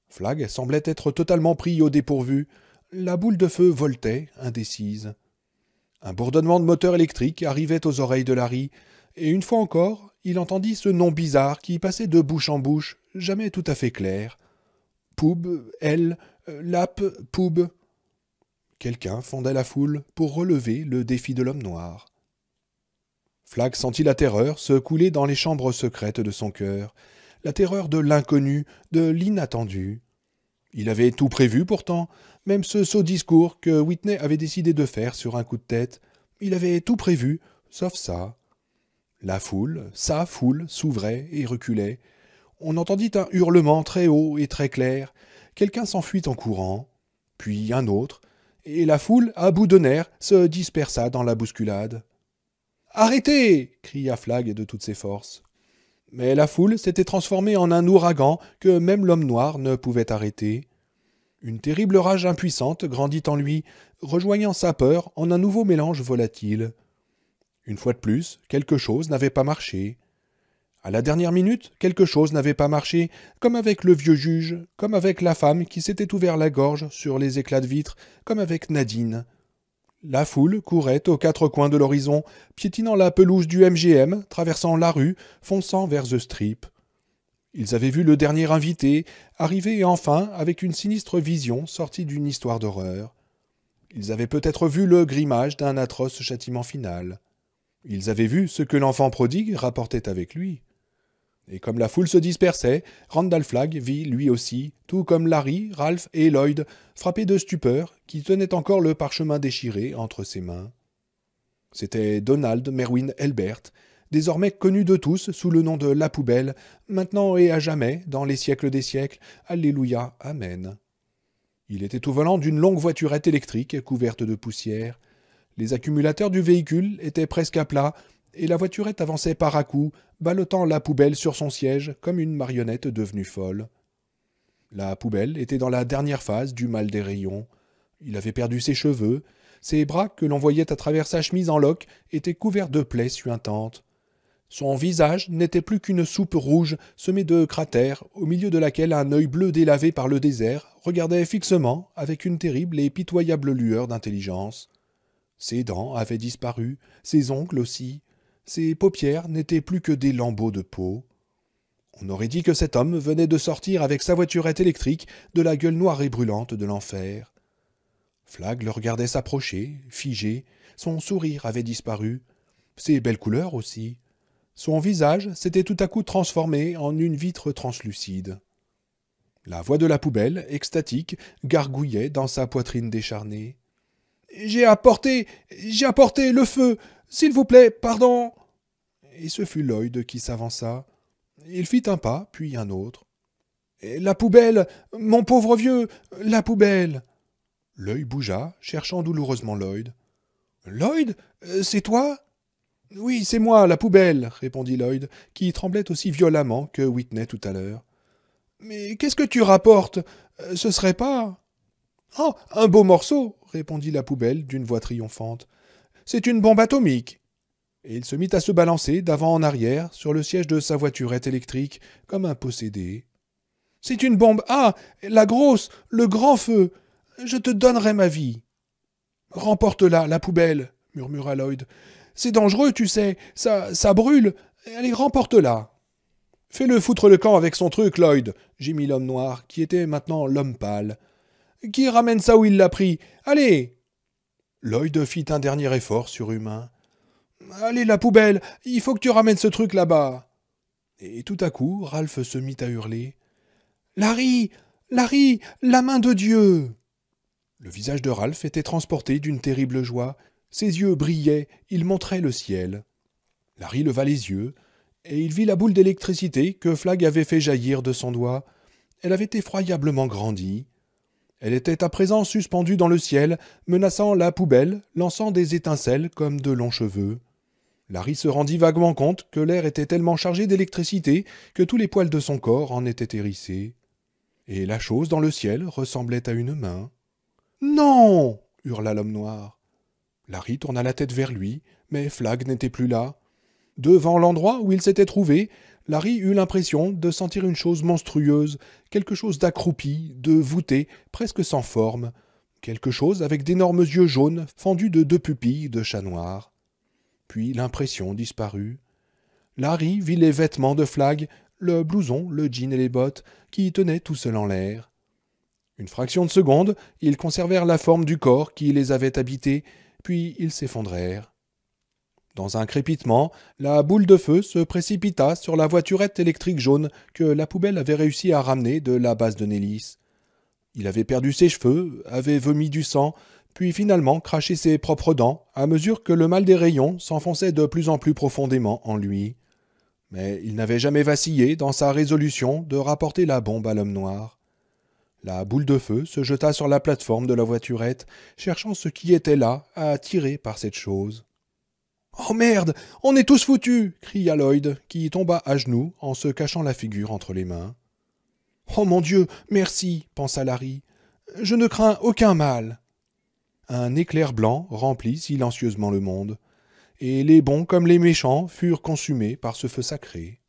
Flag semblait être totalement pris au dépourvu. La boule de feu voltait, indécise. Un bourdonnement de moteur électrique arrivait aux oreilles de Larry, et une fois encore, il entendit ce nom bizarre qui passait de bouche en bouche, jamais tout à fait clair. Poub, elle, Lap, Poub. Quelqu'un fondait la foule pour relever le défi de l'homme noir. Flag sentit la terreur se couler dans les chambres secrètes de son cœur, la terreur de l'inconnu, de l'inattendu. Il avait tout prévu pourtant, même ce sot discours que Whitney avait décidé de faire sur un coup de tête. Il avait tout prévu, sauf ça. La foule, sa foule, s'ouvrait et reculait. On entendit un hurlement très haut et très clair. Quelqu'un s'enfuit en courant, puis un autre, et la foule, à bout de nerfs, se dispersa dans la bousculade. « Arrêtez !» cria Flag de toutes ses forces. Mais la foule s'était transformée en un ouragan que même l'homme noir ne pouvait arrêter. Une terrible rage impuissante grandit en lui, rejoignant sa peur en un nouveau mélange volatile. Une fois de plus, quelque chose n'avait pas marché. À la dernière minute, quelque chose n'avait pas marché, comme avec le vieux juge, comme avec la femme qui s'était ouvert la gorge sur les éclats de vitre, comme avec Nadine. La foule courait aux quatre coins de l'horizon, piétinant la pelouse du MGM, traversant la rue, fonçant vers The Strip. Ils avaient vu le dernier invité, arriver enfin avec une sinistre vision sortie d'une histoire d'horreur. Ils avaient peut-être vu le grimage d'un atroce châtiment final. Ils avaient vu ce que l'enfant prodigue rapportait avec lui. Et comme la foule se dispersait, Randall Flagg vit lui aussi, tout comme Larry, Ralph et Lloyd, frappés de stupeur, qui tenaient encore le parchemin déchiré entre ses mains. C'était Donald Merwin Elbert, désormais connu de tous sous le nom de La Poubelle, maintenant et à jamais, dans les siècles des siècles, Alléluia, Amen. Il était au volant d'une longue voiturette électrique couverte de poussière. Les accumulateurs du véhicule étaient presque à plat, et la voiturette avançait par à-coups, ballottant La Poubelle sur son siège comme une marionnette devenue folle. La Poubelle était dans la dernière phase du mal des rayons. Il avait perdu ses cheveux, ses bras que l'on voyait à travers sa chemise en loques étaient couverts de plaies suintantes. Son visage n'était plus qu'une soupe rouge semée de cratères, au milieu de laquelle un œil bleu délavé par le désert regardait fixement avec une terrible et pitoyable lueur d'intelligence. Ses dents avaient disparu, ses ongles aussi. Ses paupières n'étaient plus que des lambeaux de peau. On aurait dit que cet homme venait de sortir avec sa voiturette électrique de la gueule noire et brûlante de l'enfer. Flag le regardait s'approcher, figé, son sourire avait disparu, ses belles couleurs aussi. Son visage s'était tout à coup transformé en une vitre translucide. La voix de La Poubelle, extatique, gargouillait dans sa poitrine décharnée. « J'ai apporté le feu! S'il vous plaît, pardon !» Et ce fut Lloyd qui s'avança. Il fit un pas, puis un autre. « La poubelle! Mon pauvre vieux! La poubelle !» L'œil bougea, cherchant douloureusement Lloyd. « Lloyd? C'est toi ?» ?»« Oui, c'est moi, La Poubelle !» répondit Lloyd, qui tremblait aussi violemment que Whitney tout à l'heure. « Mais qu'est-ce que tu rapportes? Ce serait pas... »« Oh, un beau morceau !» répondit La Poubelle d'une voix triomphante. « C'est une bombe atomique !» Et il se mit à se balancer d'avant en arrière sur le siège de sa voiturette électrique comme un possédé. « C'est une bombe... Ah, la grosse, le grand feu! Je te donnerai ma vie !»« Remporte-la, La Poubelle !» murmura Lloyd. « C'est dangereux, tu sais, ça brûle. Allez, remporte-la !»« Fais-le foutre le camp avec son truc, Lloyd !» gémit l'homme noir, qui était maintenant l'homme pâle. « Qui ramène ça où il l'a pris? Allez !» Lloyd fit un dernier effort surhumain. « Allez, La Poubelle, il faut que tu ramènes ce truc là-bas !» Et tout à coup, Ralph se mit à hurler. « Larry! Larry! La main de Dieu !» Le visage de Ralph était transporté d'une terrible joie. Ses yeux brillaient, il montrait le ciel. Larry leva les yeux, et il vit la boule d'électricité que Flag avait fait jaillir de son doigt. Elle avait effroyablement grandi. Elle était à présent suspendue dans le ciel, menaçant la poubelle, lançant des étincelles comme de longs cheveux. Larry se rendit vaguement compte que l'air était tellement chargé d'électricité que tous les poils de son corps en étaient hérissés. Et la chose dans le ciel ressemblait à une main. « Non !» hurla l'homme noir. Larry tourna la tête vers lui, mais Flag n'était plus là. Devant l'endroit où il s'était trouvé, Larry eut l'impression de sentir une chose monstrueuse, quelque chose d'accroupi, de voûté, presque sans forme, quelque chose avec d'énormes yeux jaunes fendus de 2 pupilles de chat noir. Puis l'impression disparut. Larry vit les vêtements de Flag, le blouson, le jean et les bottes, qui tenaient tout seuls en l'air. Une fraction de seconde, ils conservèrent la forme du corps qui les avait habités, puis ils s'effondrèrent. Dans un crépitement, la boule de feu se précipita sur la voiturette électrique jaune que la poubelle avait réussi à ramener de la base de Nélis. Il avait perdu ses cheveux, avait vomi du sang, puis finalement craché ses propres dents, à mesure que le mal des rayons s'enfonçait de plus en plus profondément en lui. Mais il n'avait jamais vacillé dans sa résolution de rapporter la bombe à l'homme noir. La boule de feu se jeta sur la plateforme de la voiturette, cherchant ce qui était là, à tirer par cette chose. « Oh merde, on est tous foutus !» cria Lloyd, qui tomba à genoux en se cachant la figure entre les mains. « Oh mon Dieu, merci !» pensa Larry. « Je ne crains aucun mal. » Un éclair blanc remplit silencieusement le monde, et les bons comme les méchants furent consumés par ce feu sacré.